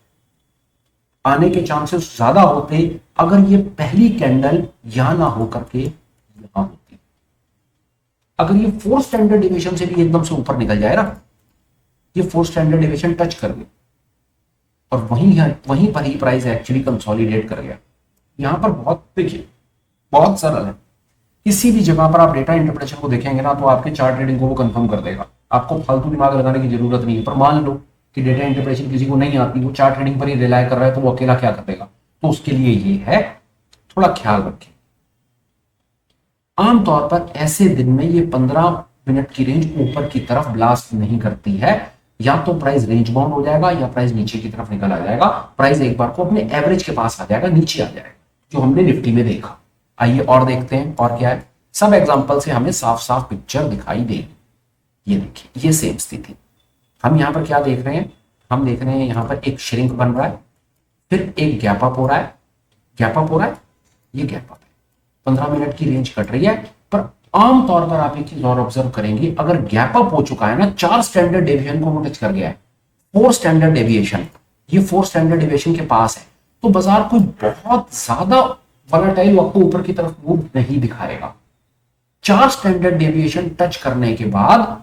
आने के चांसेस ज्यादा होते अगर ये पहली कैंडल यहां ना होकर के यहां होती। अगर ये 4 स्टैंडर्ड डेविएशन से भी एकदम से ऊपर निकल जाए ना, ये 4 स्टैंडर्ड डेविएशन टच कर गए और वहीं पर ही प्राइस एक्चुअली कंसोलिडेट कर गया। यहां पर बहुत देखिए, बहुत सरल है। किसी भी जगह पर आप डेटा इंटरप्रिटेशन को देखेंगे ना, तो आपके चार्ट ट्रेडिंग को वो कंफर्म कर देगा। आपको फालतू दिमाग लगाने की जरूरत नहीं है। पर मान लो कि डेटा इंटरप्रिटेशन किसी को नहीं आती, वो चार्ट ट्रेडिंग पर ही रिलाय कर रहा है, तो वो अकेला क्या कर देगा? तो उसके लिए ये है, थोड़ा ख्याल रखें। आमतौर पर ऐसे दिन में ये 15 मिनट की रेंज ऊपर की तरफ ब्लास्ट नहीं करती है, या तो प्राइस रेंज बाउंड हो जाएगा या प्राइस नीचे की तरफ निकल आ जाएगा। प्राइस एक बार को अपने एवरेज के पास आ जाएगा, नीचे आ जाएगा, जो हमने निफ्टी में देखा। आइए और देखते हैं और क्या है। सब एग्जांपल से हमें साफ साफ पिक्चर दिखाई देगी। ये देखिए, ये सेम स्थिति। हम यहां पर क्या देख रहे हैं? हम देख रहे हैं यहां पर एक श्रिंक बन रहा है, फिर एक गैप अप हो रहा है, गैप अप हो रहा है, ये गैप अप है। 15 मिनट की रेंज कट रही है, पर आमतौर पर आप एक चीज और ऑब्जर्व करेंगे, अगर गैप अप हो चुका है ना, 4 स्टैंडर्ड डेविएशन को वो टच कर गया है, 4 स्टैंडर्ड डेविएशन, ये 4 स्टैंडर्ड डेविएशन के पास है, तो बाजार कोई बहुत ज्यादा वोलेटाइल आपको ऊपर की तरफ मूव नहीं दिखाएगा। 4 स्टैंडर्ड डेविएशन टच करने के बाद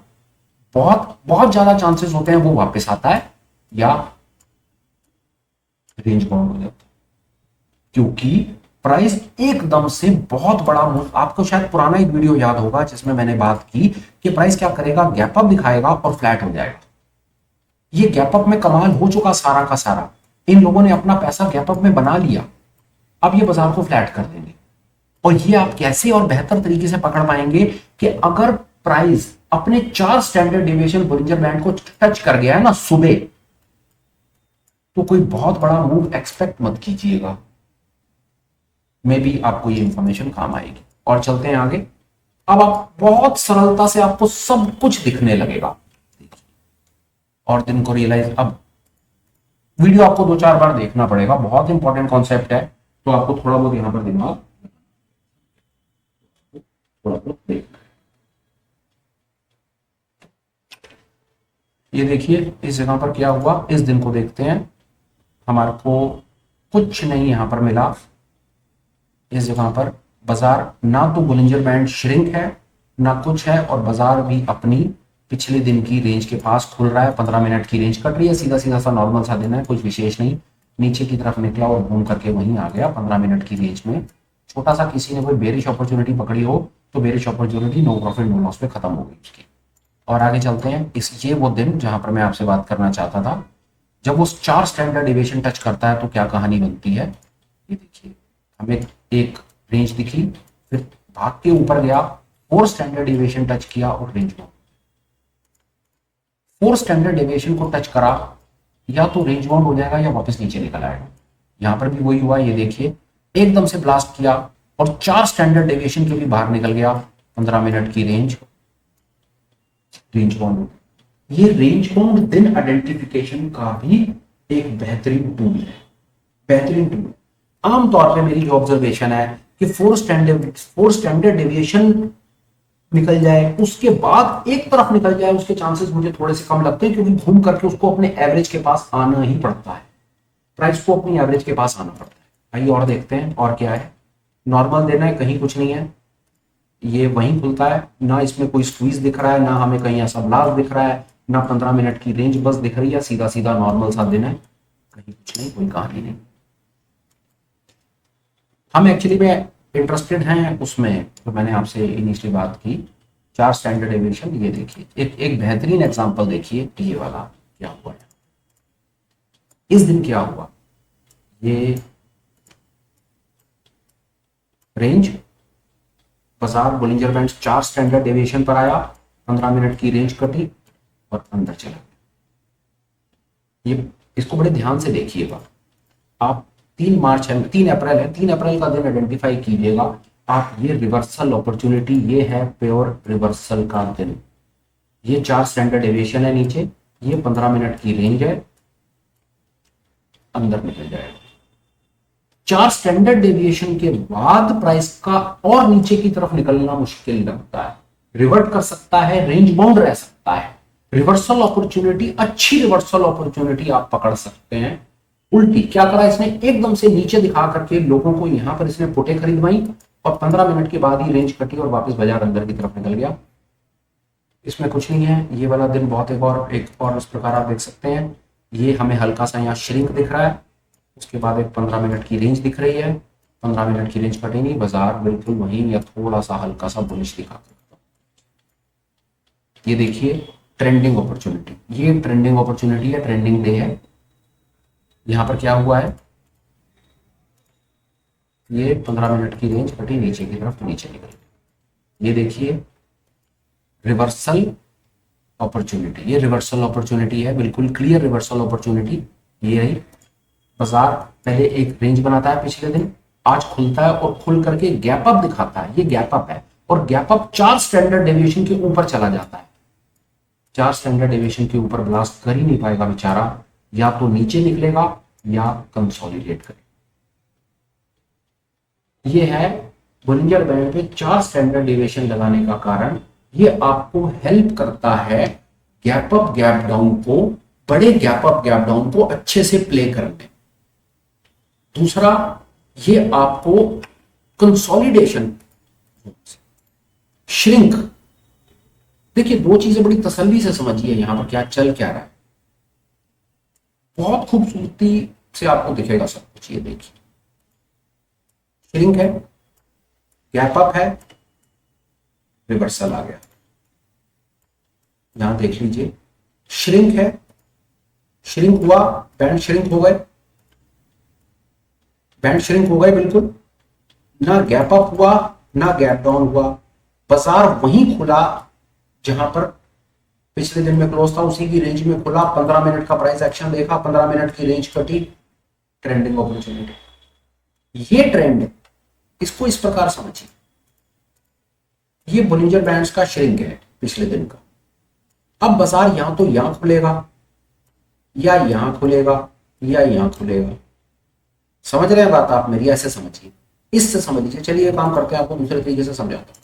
बहुत बहुत ज्यादा चांसेस होते हैं वो वापस आता है या रेंज बाउंड हो जाता है, क्योंकि प्राइस एकदम से बहुत बड़ा आपको शायद पुराना एक वीडियो याद होगा जिसमें मैंने बात की कि प्राइस क्या करेगा, गैप अप दिखाएगा और फ्लैट हो जाएगा। ये गैप अप में कमाल हो चुका सारा का सारा, इन लोगों ने अपना पैसा गैप अप में बना लिया, अब ये बाजार को फ्लैट कर देंगे। और ये आप कैसे और बेहतर तरीके से पकड़ पाएंगे कि अगर प्राइस अपने 4 स्टैंडर्ड डेविएशन बोलिंजर बैंड को टच कर गया है ना सुबह, तो कोई बहुत बड़ा मूव एक्सपेक्ट मत कीजिएगा। मे बी आपको ये इंफॉर्मेशन काम आएगी। और चलते हैं आगे। अब आप बहुत सरलता से आपको सब कुछ दिखने लगेगा और दिन को रियलाइज, अब वीडियो आपको 2-4 बार देखना पड़ेगा, बहुत इंपॉर्टेंट कॉन्सेप्ट है, तो आपको थोड़ा बहुत यहां पर दिमाग थोड़ा बहुत देखना। ये देखिए इस जगह पर क्या हुआ, इस दिन को देखते हैं, हमारे को कुछ नहीं यहां पर मिला। इस जगह पर बाजार ना तो बोलिंजर बैंड श्रिंक है ना कुछ है, और बाजार भी अपनी पिछले दिन की रेंज के पास खुल रहा है। 15 मिनट की रेंज कट रही है, सीधा सीधा सा नॉर्मल सा दिन है, कुछ विशेष नहीं। नीचे की तरफ निकला और घूम करके वहीं आ गया 15 मिनट की रेंज में। छोटा सा किसी ने कोई बेरिश अपॉर्चुनिटी पकड़ी हो तो bearish opportunity no profit no loss पे खत्म हो गई उसकी। और आगे चलते हैं। ये वो दिन जहां पर मैं आपसे बात करना चाहता था, जब वो 4 स्टैंडर्ड डेविएशन टच करता है तो क्या कहानी बनती है। ये देखिए हमें एक रेंज दिखी, फिर भाग के ऊपर गया, 4 स्टैंडर्ड डेविएशन टच किया और रेंज में 4 स्टैंडर्ड डेविएशन को टच करा, या तो रेंज बाउंड हो जाएगा या वापस नीचे निकल आएगा। यहां पर भी वही हुआ, ये देखिए एकदम से ब्लास्ट किया और 4 स्टैंडर्ड डेविएशन के भी बाहर निकल गया। 15 मिनट की रेंज बाउंड। ये रेंज बाउंड दिन आइडेंटिफिकेशन का भी एक बेहतरीन टूल है, बेहतरीन टूल। आमतौर पे मेरी जो ऑब्जर्वेशन है कि 4 स्टैंडर्ड डेविएशन निकल जाए उसके बाद एक तरफ निकल जाए, उसके चांसेस मुझे थोड़े से कम लगते हैं, क्योंकि घूम करके उसको अपने एवरेज के पास आना ही पड़ता है, प्राइस को अपनी एवरेज के पास आना पड़ता है। आइए और देखते हैं और क्या है। नॉर्मल देना है, कहीं कुछ नहीं है, ये वहीं खुलता है, ना इसमें कोई स्क्वीज दिख रहा है, ना हमें कहीं ऐसा ब्लास्ट दिख रहा है, ना 15 मिनट की रेंज बस दिख रही है, सीधा सीधा नॉर्मल सा दिन है, कहीं कुछ नहीं, कोई कहानी नहीं। हम एक्चुअली में इंटरेस्टेड हैं उसमें, तो मैंने आपसे इनिशियली बात की 4 स्टैंडर्ड डेविएशन। ये देखिए एक बेहतरीन एग्जांपल देखिए, ये वाला क्या हुआ है। इस दिन क्या हुआ, ये रेंज बाजार बोलिंजर बैंड 4 स्टैंडर्ड डेविएशन पर आया, 15 मिनट की रेंज कटी और अंदर चला गया। ये इसको बड़े ध्यान से देखिएगा आप। 3 मार्च है, 3 अप्रैल है, 3 अप्रैल का दिन आइडेंटिफाई कीजिएगा आप। ये रिवर्सल अपॉर्चुनिटी, ये है प्योर रिवर्सल का दिन। ये 4 स्टैंडर्ड डेविएशन है नीचे, ये 15 मिनट की रेंज है, अंदर निकल जाएगा। 4 स्टैंडर्ड डेविएशन के बाद प्राइस का और नीचे की तरफ निकलना मुश्किल लगता है, रिवर्ट कर सकता है, रेंज बाउंड रह सकता है। रिवर्सल अपॉर्चुनिटी, अच्छी रिवर्सल अपॉर्चुनिटी आप पकड़ सकते हैं। उल्टी क्या करा इसने, एकदम से नीचे दिखा करके लोगों को यहां पर इसने पुटे खरीदवाई और 15 मिनट के बाद ही रेंज कटी और वापस बाजार अंदर की तरफ निकल गया। इसमें कुछ नहीं है। ये वाला दिन बहुत एक और इस प्रकार आप देख सकते हैं। ये हमें हल्का सा यहाँ श्रिंक दिख रहा है, उसके बाद एक 15 मिनट की रेंज दिख रही है, 15 मिनट की रेंज कटी नहीं, बाजार बिल्कुल वहीं या थोड़ा सा हल्का सा बुलिश दिखा। ये देखिए ट्रेंडिंग अपॉर्चुनिटी, ये ट्रेंडिंग अपॉर्चुनिटी है, ट्रेंडिंग डे है। यहां पर क्या हुआ है, ये 15 मिनट की रेंज कटी नीचे की तरफ, नीचे निकल गई। ये देखिए रिवर्सल अपॉर्चुनिटी, ये रिवर्सल अपॉर्चुनिटी है, बिल्कुल क्लियर रिवर्सल अपॉर्चुनिटी। ये रही, बाजार पहले एक रेंज बनाता है पिछले दिन, आज खुलता है और खुल करके गैप अप दिखाता है, ये गैप अप है, और गैप अप 4 स्टैंडर्ड डेविएशन के ऊपर चला जाता है। 4 स्टैंडर्ड डेविएशन के ऊपर ब्लास्ट कर ही नहीं पाएगा बेचारा, या तो नीचे निकलेगा या कंसोलिडेट करेगा। ये है बोलिंजर बैंड पे 4 स्टैंडर्ड डेविएशन लगाने का कारण। ये आपको हेल्प करता है गैप अप गैप डाउन को, बड़े गैप अप गैप डाउन को अच्छे से प्ले करने। दूसरा, ये आपको कंसोलिडेशन, श्रिंक, देखिए 2 चीजें बड़ी तसल्ली से समझिए यहां पर क्या चल क्या रहा है। बहुत खूबसूरती से आपको दिखेगा सब कुछ। ये देखिए श्रिंक है, गैप अप है, रिवर्सल आ गया। यहां देख लीजिए, श्रिंक है, श्रिंक हुआ, बैंड श्रिंक हो गए, बैंड श्रिंक हो गए बिल्कुल, ना गैप अप हुआ ना गैप डाउन हुआ। बाजार वहीं खुला जहां पर पिछले दिन में क्लोज था, उसी की रेंज में खुला। 15 मिनट का प्राइस एक्शन देखा, 15 मिनट की रेंज कटी, ट्रेंडिंग अपॉर्चुनिटी। ये ट्रेंड है, इसको इस प्रकार समझिए, ये बोलिंजर बैंड्स का श्रिंक है पिछले दिन का। अब बाजार यहां तो यहां खुलेगा या यहां खुलेगा या यहां खुलेगा। समझ रहे हैं बात आप मेरी? ऐसे समझिए, इससे समझ लीजिए। चलिए काम करके आपको दूसरे तरीके से समझाता हूं।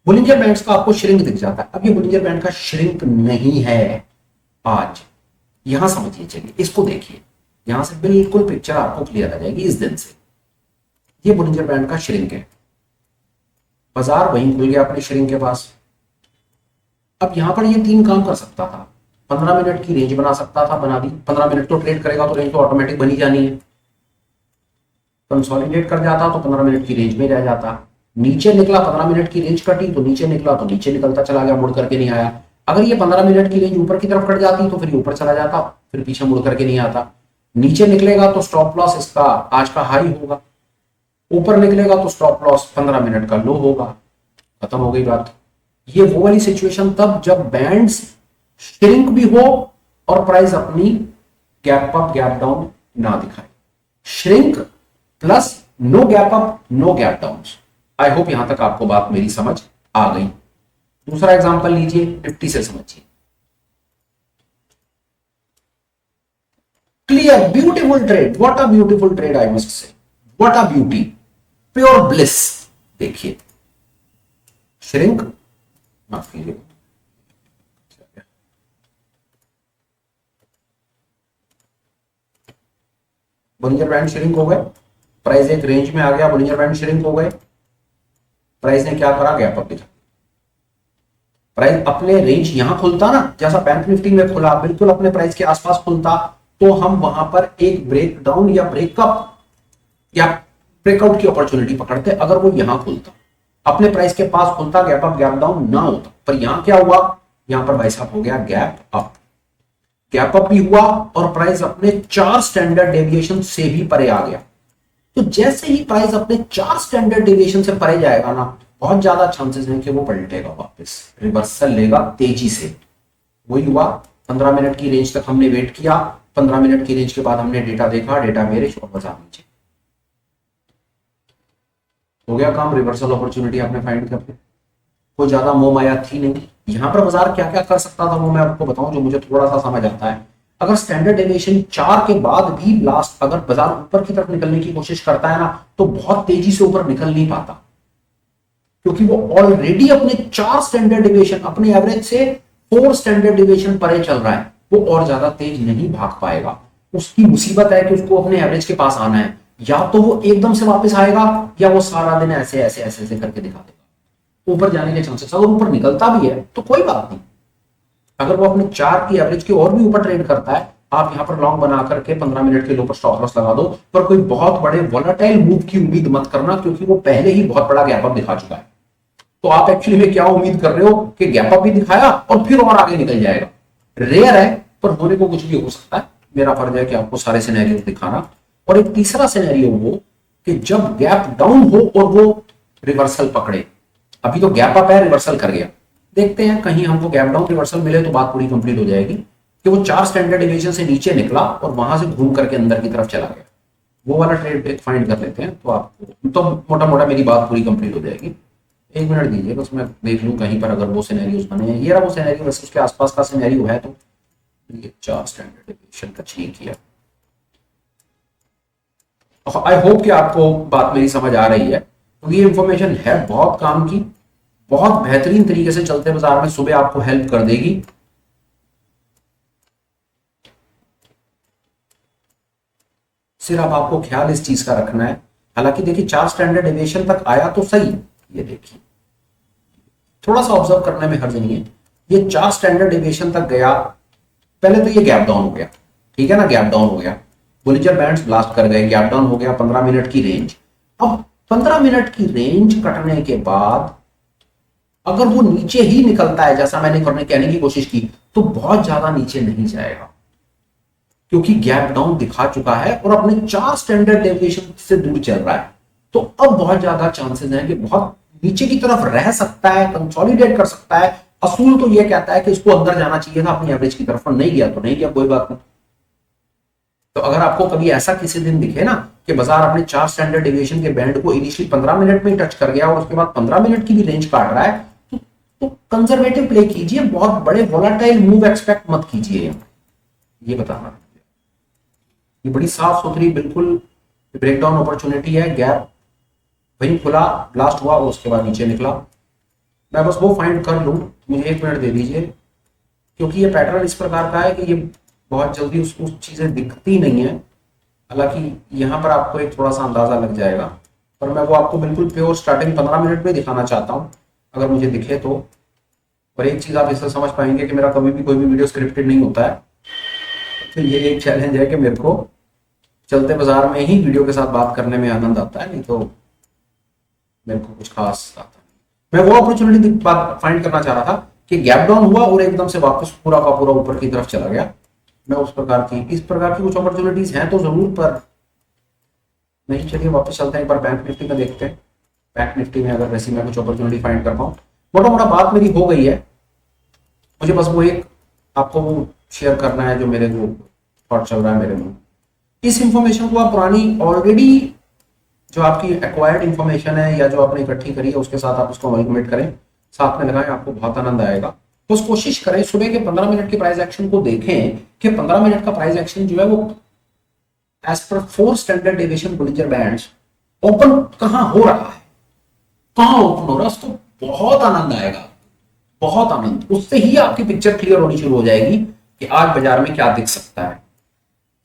बोलिंजर बैंड्स का आपको श्रिंक दिख जाता है। अब ये बोलिंजर बैंड का श्रिंक नहीं है आज। यहां समझिए, चलिए इसको देखिए, यहां से बिल्कुल पिक्चर आपको क्लियर आ जाएगी। इस दिन से ये बोलिंजर बैंड का श्रिंक है, बाजार वहीं खुल गया अपने श्रिंक के पास। अब यहां पर ये 3 काम कर सकता था। 15 मिनट की रेंज बना सकता था, बना दी। 15 मिनट तो ट्रेड करेगा तो रेंज तो ऑटोमेटिक बनी जानी है। कंसोलिडेट कर जाता तो 15 मिनट की रेंज में रह जाता। नीचे निकला, 15 मिनट की रेंज कटी तो नीचे निकला, तो नीचे निकलता चला गया, मुड़ करके नहीं आया। अगर ये 15 मिनट की रेंज ऊपर की तरफ कट जाती तो फिर ऊपर चला जाता, फिर पीछे मुड़ करके नहीं आता। नीचे निकलेगा तो स्टॉप लॉस इसका आज का हाई होगा, ऊपर निकलेगा तो स्टॉप लॉस 15 मिनट का लो होगा। खत्म हो गई बात। ये वो वाली सिचुएशन तब जब बैंड्स श्रिंक भी हो और प्राइस अपनी गैप अप गैप डाउन ना दिखाए। Shrink plus no gap up no gap down. I hope यहां तक आपको बात मेरी समझ आ गई। दूसरा एग्जांपल लीजिए, निफ्टी से समझिए। Clear, beautiful trade, what a beautiful trade, I must say, what a beauty, pure bliss. देखिए श्रिंक, माफ कीजिए, बोलिंजर बैंड श्रिंक हो गए, प्राइस एक रेंज में आ गया, बोलिंजर बैंड श्रिंक हो गए। प्राइस ने क्या करा? गैप अप दिखा। प्राइस अपने रेंज यहां खुलता ना, जैसा बैंक निफ्टी में खुला, बिल्कुल अपने प्राइस के आसपास खुलता, तो हम वहां पर एक ब्रेक डाउन या ब्रेकअप या ब्रेकआउट की अपॉर्चुनिटी पकड़ते अगर वो यहां खुलता, अपने प्राइस के पास खुलता, गैप अप गैप डाउन ना होता। पर यहां क्या हुआ? यहां पर भाई साहब हो गया गैप अप। गैप अप भी हुआ और प्राइस अपने 4 स्टैंडर्ड डेविएशन से भी परे आ गया। तो जैसे ही प्राइस अपने 4 स्टैंडर्ड डेविएशन से परे जाएगा ना, बहुत ज्यादा चांसेस हैं कि वो पलटेगा, वापस रिवर्सल लेगा तेजी से। वही हुआ, 15 मिनट की रेंज तक हमने वेट किया, 15 मिनट की रेंज के बाद हमने डेटा देखा, डेटा बेरिश और बाजार नीचे हो गया काम। रिवर्सल अपॉर्चुनिटी आपने फाइंड कर ली, कोई ज्यादा मोह माया थी नहीं। यहां पर बाजार क्या क्या कर सकता था वो मैं आपको बताऊं, जो मुझे थोड़ा सा समझ आता है। अगर स्टैंडर्ड डेविएशन 4 के बाद भी लास्ट अगर बाजार ऊपर की तरफ निकलने की कोशिश करता है ना, तो बहुत तेजी से ऊपर निकल नहीं पाता, क्योंकि वो ऑलरेडी अपने 4 स्टैंडर्ड डेविएशन, अपने एवरेज से 4 स्टैंडर्ड डेविएशन परे चल रहा है। वो और ज्यादा तेज नहीं भाग पाएगा। उसकी मुसीबत है कि उसको अपने एवरेज के पास आना है। या तो वो एकदम से वापस आएगा या वो सारा दिन ऐसे ऐसे ऐसे ऐसे करके दिखा देगा। ऊपर जाने के चांसेस, अगर ऊपर निकलता भी है तो कोई बात नहीं। अगर वो अपने 4 की एवरेज के और भी ऊपर ट्रेड करता है, आप यहां पर लॉन्ग बना करके 15 मिनट के लो पर स्टॉप लॉस लगा दो। पर कोई बहुत बड़े वोलेटाइल मूव की उम्मीद मत करना, क्योंकि वो पहले ही बहुत बड़ा गैप अप दिखा चुका है। तो आप एक्चुअली में क्या उम्मीद कर रहे हो कि गैप अप भी दिखाया और फिर और आगे निकल जाएगा। रेयर है, पर होने को कुछ भी हो सकता है। मेरा फर्ज है कि आपको सारे सिनेरियो दिखाना। और एक तीसरा सिनेरियो वो कि जब गैप डाउन हो और वो रिवर्सल पकड़े। अभी तो गैप अप है, रिवर्सल कर गया, देखते हैं कहीं हमको गैप डाउन रिवर्सल मिले तो बात पूरी कंप्लीट हो जाएगी कि वो 4 स्टैंडर्ड डेविएशन से नीचे निकला और वहां से घूम करके अंदर की तरफ चला गया। वो वाला ट्रेड फाइंड कर लेते हैं, तो आपको तो मोटा मोटा मेरी बात पूरी कंप्लीट हो जाएगी। 1 मिनट दीजिए, बस मैं देख लूं कहीं पर अगर वो सिनेरियोस बने हैं। ये रहा वो सिनेरियो, वैसे उसके आसपास का सिनेरियो है। तो ये 4 स्टैंडर्ड डेविएशन टच नहीं किया। आई होप कि आपको बात मेरी समझ आ रही है। तो ये इंफॉर्मेशन है बहुत काम की, बहुत बेहतरीन तरीके से चलते बाजार में सुबह आपको हेल्प कर देगी। सिर्फ अब आपको ख्याल इस चीज का रखना है। हालांकि देखिए 4 स्टैंडर्ड डेविएशन तक आया तो सही, ये देखिए थोड़ा सा ऑब्जर्व करने में हर्ज नहीं है। ये 4 स्टैंडर्ड डेविएशन तक गया, पहले तो ये गैप डाउन हो गया, ठीक है ना, गैप डाउन हो गया, बोलिंजर बैंड्स ब्लास्ट कर गए, गैप डाउन हो गया, 15 मिनट की रेंज। अब 15 मिनट की रेंज कटने के बाद अगर वो नीचे ही निकलता है जैसा मैंने कहने की कोशिश की, तो बहुत ज्यादा नीचे नहीं जाएगा क्योंकि गैप डाउन दिखा चुका है और अपने 4 स्टैंडर्ड डेविएशन से दूर चल रहा है। तो अब बहुत ज्यादा चांसेस हैं कि बहुत नीचे की तरफ रह सकता है, कंसोलिडेट कर सकता है। असूल तो यह कहता है कि इसको अंदर जाना चाहिए था अपनी एवरेज की तरफ, पर नहीं गया तो नहीं गया, कोई बात नहीं। तो अगर आपको कभी ऐसा किसी दिन दिखे ना कि बाजार अपने 4 स्टैंडर्ड डेविएशन के बैंड को इनिशियली 15 मिनट में टच कर गया और उसके बाद 15 मिनट की भी रेंज काट रहा है, तो कंजर्वेटिव प्ले कीजिए, बहुत बड़े वोलाटाइल मूव एक्सपेक्ट मत कीजिए। ये बताना, ये बड़ी साफ सुथरी बिल्कुल ब्रेकडाउन अपॉर्चुनिटी है। गैप वहीं खुला, ब्लास्ट हुआ और उसके बाद नीचे निकला। मैं बस वो फाइंड कर लूं, मुझे 1 मिनट दे दीजिए, क्योंकि ये पैटर्न इस प्रकार का है कि ये बहुत जल्दी उस चीजें दिखती नहीं है। हालांकि यहाँ पर आपको एक थोड़ा सा अंदाजा लग जाएगा, पर मैं वो आपको बिल्कुल प्योर स्टार्टिंग 15 मिनट में दिखाना चाहता हूँ अगर मुझे दिखे तो। और एक चीज आप इससे समझ पाएंगे कि मेरा कभी भी कोई भी वीडियो स्क्रिप्टेड नहीं होता है। तो ये एक चैलेंज है कि मेरे को चलते बाजार में ही वीडियो के साथ बात करने में आनंद आता है, नहीं तो मेरे को कुछ खास आता नहीं। मैं वो अपॉर्चुनिटी फाइंड करना चाह रहा था कि गैप डाउन हुआ और एकदम से वापस पूरा का पूरा ऊपर की तरफ चला गया। मैं इस प्रकार की कुछ अपॉर्चुनिटीज हैं तो जरूर, पर नहीं। चलिए वापस चलते हैं, एक बार बैंक निफ्टी में देखते हैं। बैंक निफ्टी में अगर वैसी मैं कुछ अपॉर्चुनिटी फाइंड कर पाऊँ। मोटा मोटा बात मेरी हो गई है, मुझे बस वो एक आपको शेयर करना है जो मेरे को थॉट चल रहा है मेरे में। इस इंफॉर्मेशन को आप पुरानी ऑलरेडी जो आपकी एक्वायर्ड इंफॉर्मेशन है या जो आपने इकट्ठी करी है उसके साथ आप उसको अमलमेट करें, साथ में लगाएं, आपको बहुत आनंद आएगा। तो उस कोशिश करें सुबह के 15 मिनट के प्राइस एक्शन को देखें कि 15 मिनट का प्राइस एक्शन जो है वो as per 4 standard deviation Bollinger bands open कहां हो रहा है, कहां ओपन हो रहा है, उसको बहुत आनंद आएगा, बहुत आनंद। उससे ही आपकी पिक्चर क्लियर होनी शुरू हो जाएगी कि आज बाजार में क्या दिख सकता है।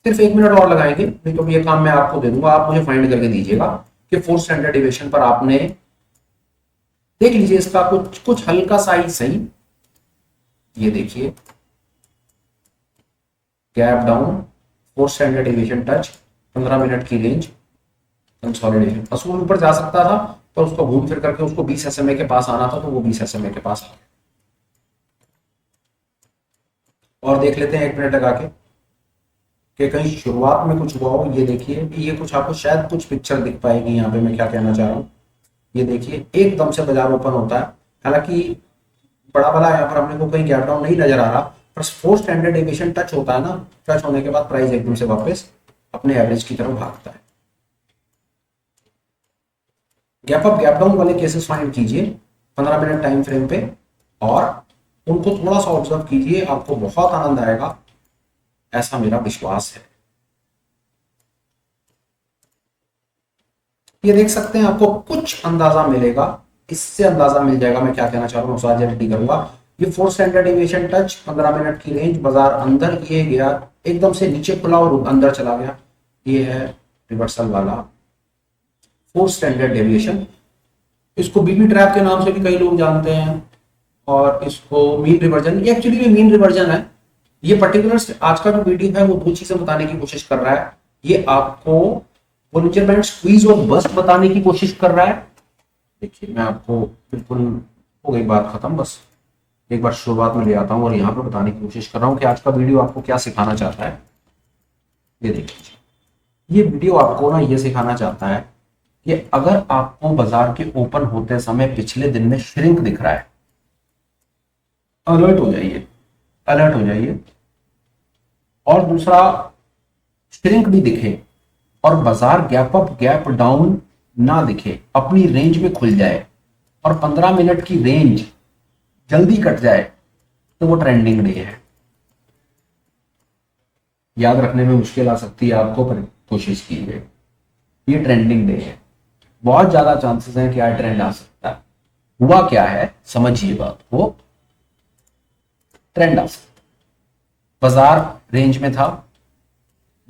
सिर्फ 1 मिनट और लगाएंगे, नहीं तो ये काम मैं आपको दे दूंगा, आप मुझे फाइंड करके दीजिएगा कि 4 स्टैंडर्ड डेविएशन पर आपने देख लीजिए इसका कुछ हल्का सा ही सही। ये देखिए gap down, 4 standard deviation touch, 15 minute की रेंज, कंसोलिडेशन। असूल ऊपर जा सकता था पर उसको घूम फिर करके उसको 20 SMA के पास आना था, तो वो 20 SMA के पास आ गया। और देख लेते हैं 1 मिनट लगा के कि कहीं शुरुआत में कुछ हुआ हो। ये देखिए, ये कुछ आपको शायद कुछ पिक्चर दिख पाएगी यहाँ पे, मैं क्या कहना चाह रहा हूँ। ये देखिए एकदम से बाजार ओपन होता है, हालांकि बड़ा वाला यहाँ पर हमने को कहीं गैप डाउन नहीं नजर आ रहा, पर 4 स्टैंडर्ड डेविएशन टच होता है ना, टच होने के बाद प्राइस एकदम से वापस अपने एवरेज की तरफ भागता है। गैप अप गैप डाउन वाले केसेस फाइंड कीजिए 15 मिनट टाइम फ्रेम पे और उनको थोड़ा सा ऑब्जर्व कीजिए, आपको बहुत आनंद आएगा, ऐसा मेरा विश्वास है। ये देख सकते हैं, आपको कुछ अंदाजा मिलेगा, इससे अंदाजा मिल जाएगा मैं क्या कहना चाह रहा हूँ, साझेदारी करूंगा। ये 4 स्टैंडर्ड डेविएशन टच, 15 मिनट की रेंज, बाजार अंदर ये गया, एकदम से नीचे खुला और अंदर चला गया। ये है रिवर्सल वाला 4 स्टैंडर्ड डेविएशन। इसको बीबी ट्रैप के नाम से भी कई लोग जानते हैं और इसको मीन रिवर्जन, ये एक्चुअली में मीन रिवर्जन है। ये पर्टिकुलर आज का जो वीडियो है वो 2 चीजें बताने की कोशिश कर रहा है। ये आपको बोलिंजर बैंड स्क्वीज और बस्ट बताने की कोशिश कर रहा है। देखिए मैं आपको बिल्कुल हो गई बात खत्म, बस एक बार शुरुआत में ले आता हूं और यहाँ पे बताने की कोशिश कर रहा हूँ कि आज का वीडियो आपको क्या सिखाना चाहता है। ये देखिए, ये वीडियो आपको ना ये सिखाना चाहता है कि अगर आपको बाजार के ओपन होते समय पिछले दिन में श्रिंक दिख रहा है, अलर्ट हो जाइए, अलर्ट हो जाइए। और दूसरा, श्रिंक भी दिखे और बाजार गैप अप गैप डाउन ना दिखे, अपनी रेंज में खुल जाए और 15 मिनट की रेंज जल्दी कट जाए, तो वो ट्रेंडिंग डे है। याद रखने में मुश्किल आ सकती है आपको, पर कोशिश कीजिए, ये ट्रेंडिंग डे है। बहुत ज्यादा चांसेस हैं कि आज ट्रेंड आ सकता है। हुआ क्या है समझिए बात को, ट्रेंड आ सकता है। बाजार रेंज में था,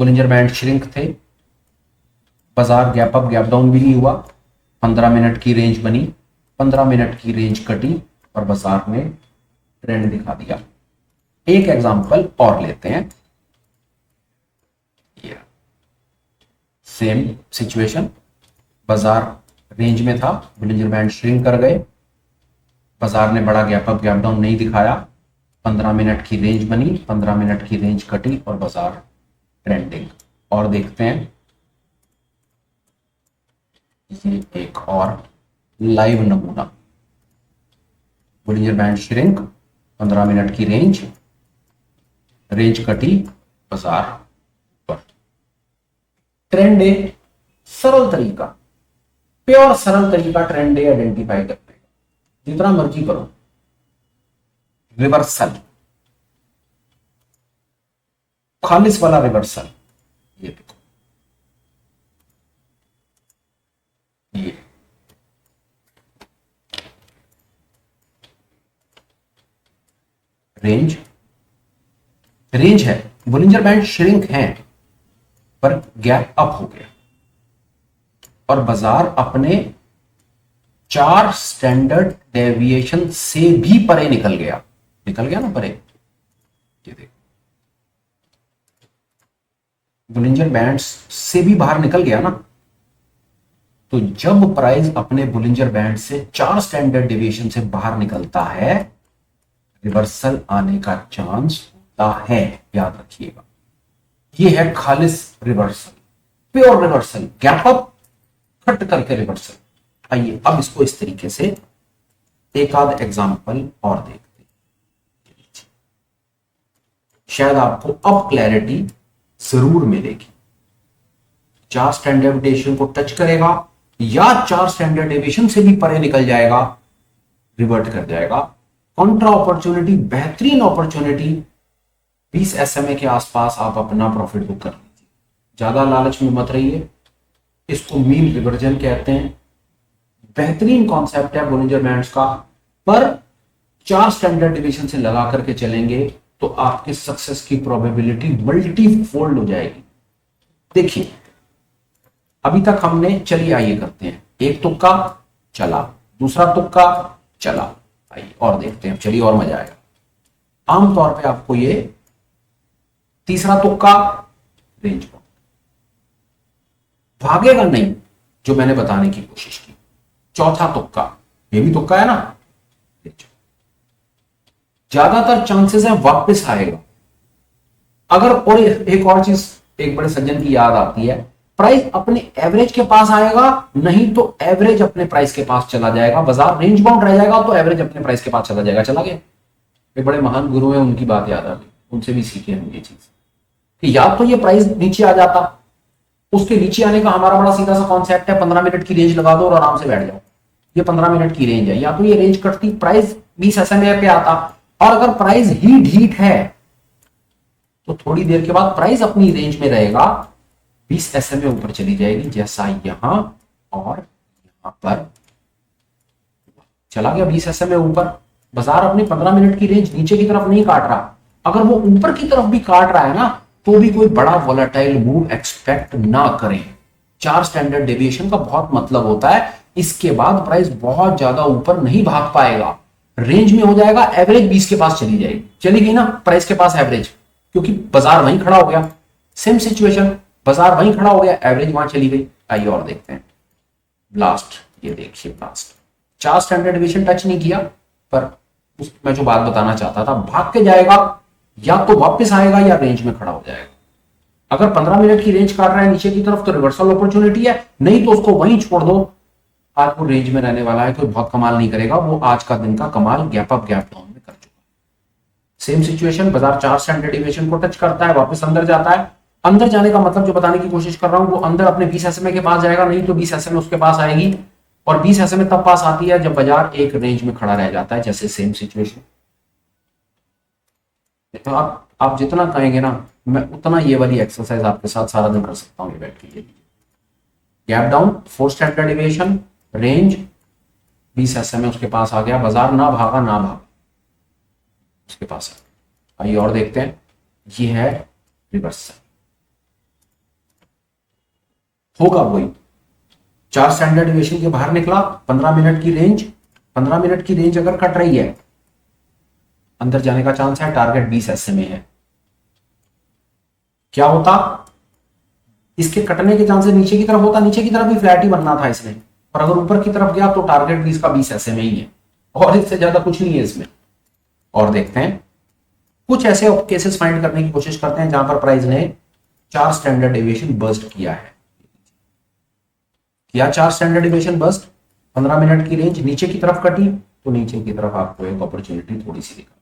बोलिंजर बैंड श्रिंक थे, बाजार गैप अप गैप डाउन भी नहीं हुआ, 15 मिनट की रेंज बनी, 15 मिनट की रेंज कटी और बाजार ने ट्रेंड दिखा दिया। एक एग्जांपल और लेते हैं, सेम सिचुएशन, बाजार रेंज में था, बोलिंजर बैंड श्रिंक कर गए, बाजार ने बड़ा गैप अप गैप डाउन नहीं दिखाया, 15 मिनट की रेंज बनी, 15 मिनट की रेंज कटी और बाजार ट्रेंडिंग। और देखते हैं ये एक और लाइव नमूना, बोलिंजर बैंड श्रिंक, 15 मिनट की रेंज, रेंज कटी, बाजार पर। ट्रेंड डे सरल तरीका, प्योर सरल तरीका ट्रेंड डे आइडेंटिफाई करने का, जितना मर्जी करो। रिवर्सल, खालिस वाला रिवर्सल, ये देखो, ये रेंज, रेंज है, बोलिंजर बैंड श्रिंक है पर गैप अप हो गया और बाजार अपने 4 स्टैंडर्ड डेविएशन से भी परे निकल गया ना परे। ये देखो, बोलिंजर बैंड्स से भी बाहर निकल गया ना। तो जब प्राइस अपने बोलिंजर बैंड से 4 स्टैंडर्ड डेविएशन से बाहर निकलता है, रिवर्सल आने का चांस होता है, याद रखिएगा। ये है खालिस reversal, pure reversal, gap up cut करके रिवर्सल। आइए अब इसको इस तरीके से एक आध एग्जांपल और देखते हैं, शायद आपको अब क्लैरिटी जरूर मिलेगी। 4 स्टैंडर्ड डेविएशन को टच करेगा या 4 स्टैंडर्ड डेविएशन से भी परे निकल जाएगा, रिवर्ट कर जाएगा। कॉन्ट्रा अपॉर्चुनिटी, बेहतरीन अपॉर्चुनिटी, 20 SMA के आसपास आप अपना प्रॉफिट बुक कर लीजिए, ज्यादा लालच में मत रहिए। इसको मीन रिवर्जन कहते हैं, बेहतरीन कॉन्सेप्ट है बोलिंजर बैंड्स का। पर 4 स्टैंडर्ड डिवीजन से लगा करके चलेंगे तो आपकी सक्सेस की प्रोबेबिलिटी मल्टी फोल्ड हो जाएगी। देखिए अभी तक हमने, चलिए आइए करते हैं, एक तुक्का चला, दूसरा तुक्का चला, आइए और देखते हैं, चलिए और मजा आएगा। आमतौर पे आपको ये तीसरा तुक्का रेंज बाउंड भागेगा नहीं, जो मैंने बताने की कोशिश की। चौथा तुक्का, ये भी तुक्का है ना, ज्यादातर चांसेस है वापस आएगा। अगर, और एक और चीज एक बड़े सज्जन की याद आती है, प्राइस अपने एवरेज के पास आएगा, नहीं तो एवरेज अपने प्राइस के पास चला जाएगा। बाजार रेंज बाउंड रह जाएगा तो एवरेज अपने प्राइस के पास चला जाएगा। चला गया, एक बड़े महान गुरु है, उनकी बात याद आ गई, उनसे भी सीखे हम ये चीज कि या तो ये प्राइस नीचे आ जाता, उसके नीचे आने का हमारा बड़ा सीधा सा कॉन्सेप्ट है, 15 मिनट की रेंज लगा दो और आराम से बैठ जाओ। ये 15 मिनट की रेंज है, या तो ये रेंज कटती, प्राइस 20 SMA पे आता, और अगर प्राइस ही ढीठ है तो थोड़ी देर के बाद प्राइस अपनी रेंज में रहेगा, 20 SMA ऊपर चली जाएगी, जैसा यहां और यहां पर चला गया 20 SMA ऊपर। बाजार अपनी 15 मिनट की रेंज नीचे की तरफ नहीं काट रहा, अगर वो ऊपर की तरफ भी काट रहा है ना, तो भी कोई बड़ा वोलेटाइल मूव एक्सपेक्ट ना करें। 4 स्टैंडर्ड डेविएशन का बहुत मतलब होता है, इसके बाद प्राइस बहुत ज्यादा ऊपर नहीं भाग पाएगा, रेंज में हो जाएगा, एवरेज 20 के पास चली जाएगी, चली गई ना प्राइस के पास एवरेज, क्योंकि बाजार वहीं खड़ा हो गया। सेम सिचुएशन, बाजार वहीं खड़ा हो गया, एवरेज वहां चली गई। आइए और देखते हैं ब्लास्ट, ये देखिए ब्लास्ट 4 स्टैंडर्ड डेविएशन टच नहीं किया, पर मैं जो बात बताना चाहता था, भाग के जाएगा, या तो वापस आएगा या रेंज में खड़ा हो जाएगा। अगर 15 मिनट की रेंज काट रहा है नीचे की तरफ तो रिवर्सल अपॉर्चुनिटी है, नहीं तो उसको वहीं छोड़ दो। आज वो रेंज में रहने वाला है, कोई बहुत कमाल नहीं करेगा, वो आज का दिन का कमाल गैप अप गैप डाउन में कर चुका है। सेम सिचुएशन, बाजार 4 स्टैंडर्ड डेविएशन को टच करता है, वापस अंदर जाता है। अंदर जाने का मतलब जो बताने की कोशिश कर रहा हूं, वो अंदर अपने 20 SMA के पास जाएगा, नहीं तो 20 SMA उसके पास आएगी, और 20 SMA तब पास आती है जब बाजार एक रेंज में खड़ा रह जाता है, जैसे सेम सिचुएशन। तो आप जितना कहेंगे ना, मैं उतना ये वाली एक्सरसाइज आपके साथ सारा दिन कर सकता हूँ, ये बैठ के। Gap down, 4 standard deviation, range 20 SMA उसके पास आ गया, बाजार ना भागा उसके पास है। आइए और देखते हैं, ये है रिवर्सल, होगा वही। 4 स्टैंडर्ड डेविएशन के बाहर निकला, 15 मिनट की रेंज, 15 मिनट की रेंज अगर कट रही है, अंदर जाने का चांस है, टारगेट 20 SMA है। क्या होता, इसके कटने के चांसेस नीचे की तरफ होता, नीचे की तरफ भी फ्लैट ही बनना था इसने, और अगर ऊपर की तरफ गया तो टारगेट भी इसका 20 ऐसे में ही है, और इससे ज्यादा कुछ नहीं है इसमें। और देखते हैं कुछ ऐसे केसेस फाइंड करने की कोशिश करते हैं जहां पर प्राइस ने 4 स्टैंडर्ड डेविएशन बस्ट किया है। किया 4 स्टैंडर्ड डेविएशन बस्ट, 15 मिनट की रेंज नीचे की तरफ कटी, तो नीचे की तरफ आपको एक अपॉर्चुनिटी थोड़ी सी दिखा,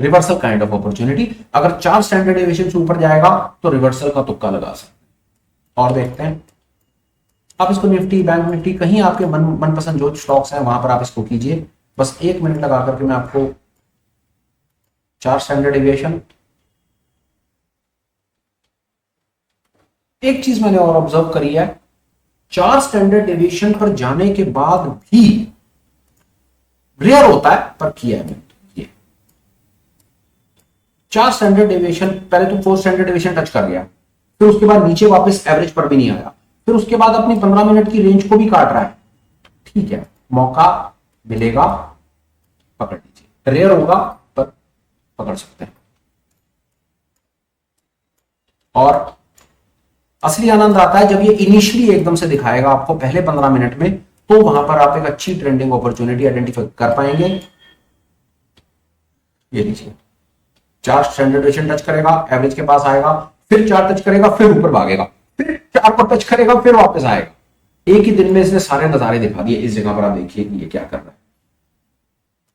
रिवर्सल काइंड ऑफ अपॉर्चुनिटी। अगर 4 स्टैंडर्ड डेविएशन से ऊपर जाएगा तो रिवर्सल का तुक्का लगा सकते हैं। और देखते हैं आप इसको निफ्टी, बैंक निफ्टी, कहीं आपके मनपसंद जो स्टॉक्स है वहां पर आप इसको कीजिए। बस 1 मिनट लगा करके मैं आपको 4 स्टैंडर्ड डेविएशन, एक चीज मैंने और ऑब्जर्व करी है, 4 स्टैंडर्ड डेविएशन पर जाने के बाद भी रेयर होता है पर किया है मैंने। 4 स्टैंडर्ड डेविएशन, पहले तो 4 स्टैंडर्ड डेविएशन टच कर गया, फिर उसके बाद नीचे वापस एवरेज पर भी नहीं आया, फिर उसके बाद अपनी 15 मिनट की रेंज को भी काट रहा है। ठीक है, मौका मिलेगा पकड़ लीजिए, रेयर होगा पर पकड़ सकते हैं। और असली आनंद आता है जब ये इनिशियली एकदम से दिखाएगा आपको पहले 15 मिनट में, तो वहां पर आप एक अच्छी ट्रेंडिंग अपॉर्चुनिटी आइडेंटिफाई कर पाएंगे। ये लीजिए, 4 स्टैंडर्ड डेविएशन टच करेगा, एवरेज के पास आएगा, फिर 4 टच करेगा, फिर ऊपर भागेगा, फिर 4 को टच करेगा, फिर वापस आएगा। एक ही दिन में इसने सारे नजारे दिखा दिए। इस जगह पर आप देखिए कि ये क्या कर रहा है।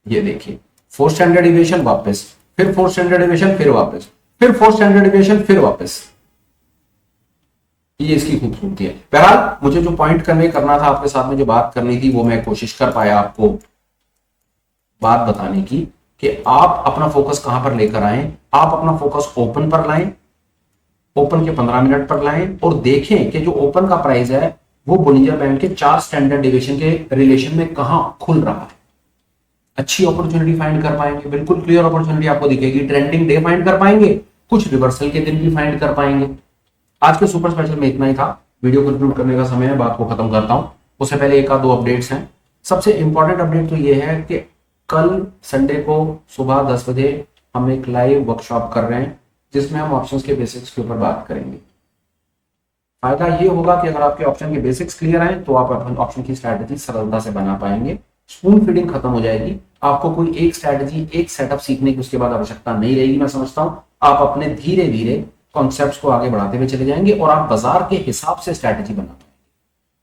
ये देखिए 4 स्टैंडर्ड डेविएशन वापस, फिर 4 स्टैंडर्ड डेविएशन, फिर वापस, फिर 4 स्टैंडर्ड डेविएशन, फिर वापस। ये इसकी खूबसूरती है। बहरहाल मुझे जो पॉइंट करना था आपके साथ में, जो बात करनी थी, वो मैं कोशिश कर पाया आपको बात बताने की कि आप अपना फोकस कहां पर लेकर आए। आप अपना फोकस ओपन पर लाएं, ओपन के 15 मिनट पर लाएं और देखें कि जो ओपन का प्राइस है वो बोलिंजर बैंड के 4 स्टैंडर्ड डेविएशन के रिलेशन में कहां खुल रहा है। अच्छी अपॉर्चुनिटी फाइंड कर पाएंगे, बिल्कुल क्लियर अपॉर्चुनिटी आपको दिखेगी। ट्रेंडिंग डे फाइंड कर पाएंगे, कुछ रिवर्सल के दिन भी फाइंड कर पाएंगे। आज के सुपर स्पेशल में इतना ही था। वीडियो कंक्लूड करने का समय है, बात को खत्म करता हूं। उससे पहले एक आध दो अपडेट्स हैं। सबसे इंपॉर्टेंट अपडेट तो ये है कि कल संडे को सुबह 10 बजे हम एक लाइव वर्कशॉप कर रहे हैं जिसमें हम ऑप्शंस के बेसिक्स के ऊपर बात करेंगे। फायदा ये होगा कि अगर आपके ऑप्शन के बेसिक्स क्लियर हैं तो आप अपने ऑप्शन की स्ट्रैटेजी सरलता से बना पाएंगे। स्पून फीडिंग खत्म हो जाएगी। आपको कोई एक स्ट्रैटेजी, एक सेटअप सीखने की उसके बाद आवश्यकता नहीं रहेगी। मैं समझता हूं आप अपने धीरे धीरे कॉन्सेप्ट्स को आगे बढ़ाते हुए चले जाएंगे और आप बाजार के हिसाब से स्ट्रैटेजी बना पाएंगे,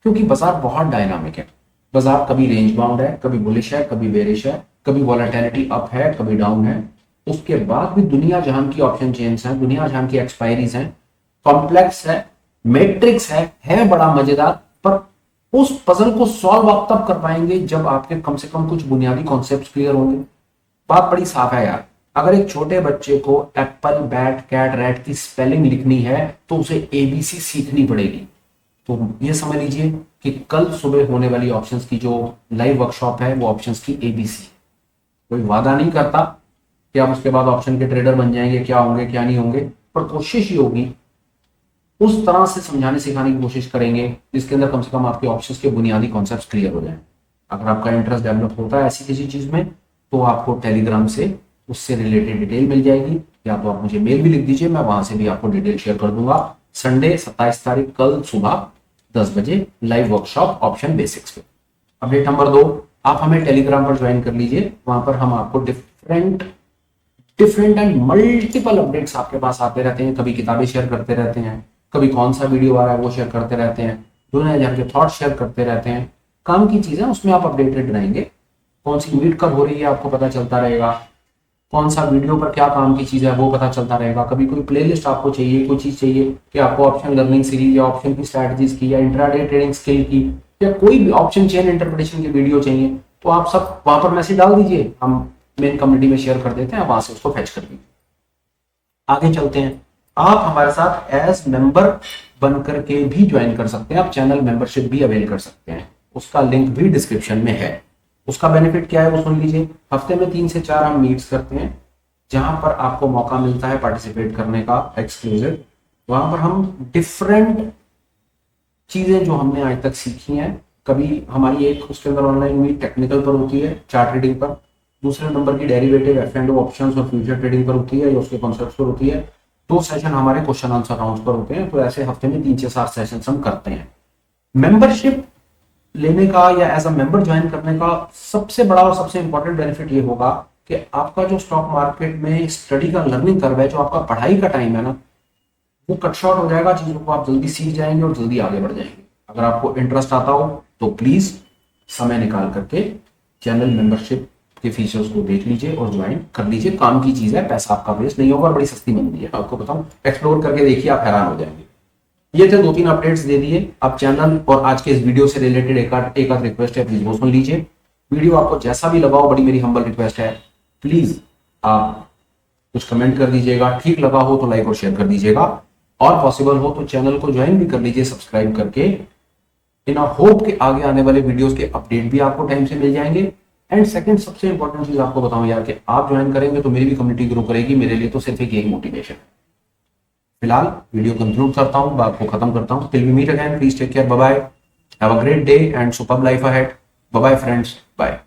क्योंकि बाजार बहुत डायनामिक है। बाजार कभी रेंज बाउंड है, कभी बुलिश है, कभी बेरिश है, कभी वॉलेटिलिटी अप है, कभी डाउन है। उसके बाद भी दुनिया जहां की ऑप्शन चेन्स हैं, दुनिया जहां की एक्सपायरीज हैं, कॉम्प्लेक्स है, मैट्रिक्स है बड़ा मजेदार। पर उस पजल को सॉल्व आप तब कर पाएंगे जब आपके कम से कम कुछ बुनियादी कॉन्सेप्ट्स क्लियर होंगे। बात बड़ी साफ है यार, अगर एक छोटे बच्चे को एप्पल, बैट, कैट, रैट की स्पेलिंग लिखनी है तो उसे एबीसी सीखनी पड़ेगी। तो ये समझ लीजिए कि कल सुबह होने वाली ऑप्शंस की जो लाइव वर्कशॉप है वो ऑप्शंस की एबीसी। कोई वादा नहीं करता कि आप उसके बाद ऑप्शन के ट्रेडर बन जाएंगे, क्या होंगे क्या नहीं होंगे, पर कोशिश ये होगी उस तरह से समझाने सिखाने की कोशिश करेंगे जिसके अंदर कम से कम आपके ऑप्शंस के बुनियादी कॉन्सेप्ट्स क्लियर हो जाए। अगर आपका इंटरेस्ट डेवलप होता है ऐसी किसी चीज में तो आपको टेलीग्राम से उससे रिलेटेड डिटेल मिल जाएगी, या तो आप मुझे मेल भी लिख दीजिए, मैं वहां से भी आपको डिटेल शेयर कर दूंगा। संडे 27 तारीख कल सुबह 10 बजे लाइव वर्कशॉप ऑप्शन बेसिक्स पे। अपडेट नंबर 2, आप हमें टेलीग्राम पर ज्वाइन कर लीजिए। वहां पर हम आपको डिफरेंट एंड मल्टीपल अपडेट्स आपके पास आते रहते हैं। कभी किताबें शेयर करते रहते हैं, कभी कौन सा वीडियो आ रहा है वो शेयर करते रहते हैं, दुनिया भर के थॉट शेयर करते रहते हैं। काम की चीजें उसमें आप अपडेटेड रहेंगे। कौन सी मीट कब हो रही है आपको पता चलता रहेगा, कौन सा वीडियो पर क्या काम की चीज है वो पता चलता रहेगा। कभी कोई प्लेलिस्ट आपको चाहिए, कोई चीज चाहिए कि आपको ऑप्शन लर्निंग सीरीज या ऑप्शन की स्ट्रैटेजीज की या इंट्राडे ट्रेडिंग स्किल की या कोई भी ऑप्शन चेन इंटरप्रिटेशन की वीडियो चाहिए, तो आप सब वहां पर मैसेज डाल दीजिए, हम मेन कम्युनिटी में शेयर कर देते हैं, वहां से उसको फैच कर दीजिए। आगे चलते हैं। आप हमारे साथ एज मेंबर बन करके भी ज्वाइन कर सकते हैं, आप चैनल मेंबरशिप भी अवेल कर सकते हैं, उसका लिंक भी डिस्क्रिप्शन में है। उसका बेनिफिट क्या है वो सुन लीजिए। हफ्ते में 3 से 4 हम मीट्स करते हैं जहां पर आपको मौका मिलता है पार्टिसिपेट करने का एक्सक्लूसिव। वहां पर हम डिफरेंट चीजें जो हमने आज तक सीखी हैं, कभी हमारी एक उसके अंदर ऑनलाइन मीट टेक्निकल पर होती है, चार्ट ट्रेडिंग पर, दूसरे नंबर की डेरिवेटिव, एफ&ओ, ऑप्शंस और फ्यूचर ट्रेडिंग पर होती है या उसके कॉन्सेप्ट्स पर होती है। 2 सेशन हमारे क्वेश्चन आंसर राउंड्स पर होते हैं। तो ऐसे हफ्ते में 3 से 7 सेशन हम करते हैं। मेंबरशिप लेने का या एज अ मेंबर ज्वाइन करने का सबसे बड़ा और सबसे इंपॉर्टेंट बेनिफिट ये होगा कि आपका जो स्टॉक मार्केट में स्टडी का लर्निंग कर्व है, जो आपका पढ़ाई का टाइम है ना, वो कट शॉर्ट हो जाएगा। चीजों को आप जल्दी सीख जाएंगे और जल्दी आगे बढ़ जाएंगे। अगर आपको इंटरेस्ट आता हो तो प्लीज समय निकाल करके चैनल मेंबरशिप के फीचर्स को देख लीजिए और ज्वाइन कर लीजिए। काम की चीज है, पैसा आपका वेस्ट नहीं होगा और बड़ी सस्ती बन रही है। आपको बताऊं, एक्सप्लोर करके देखिए, आप हैरान हो जाएंगे। ये थे 2-3 अपडेट्स दे दिए। आप चैनल और आज के इस वीडियो से रिलेटेड एक आध रिक्वेस्ट है, प्लीज वो सुन लीजिए। वीडियो आपको जैसा भी लगा हो, बड़ी मेरी हम्बल रिक्वेस्ट है, प्लीज आप कुछ कमेंट कर दीजिएगा। ठीक लगा हो तो लाइक और शेयर कर दीजिएगा, और पॉसिबल हो तो चैनल को ज्वाइन भी कर लीजिए सब्सक्राइब करके, इन होप के आगे आने वाले वीडियोस के अपडेट भी आपको टाइम से मिल जाएंगे। एंड सेकंड, सबसे इंपॉर्टेंट चीज आपको बताऊं यार, कि आप ज्वाइन करेंगे तो मेरी भी कम्युनिटी ग्रो करेगी। मेरे लिए तो सिर्फ एक यही मोटिवेशन है। फिलहाल वीडियो कंक्लूड करता हूं, बात को खत्म करता हूं। Till we meet again, please take care, bye bye, have a great day and superb life ahead. Bye bye friends, bye.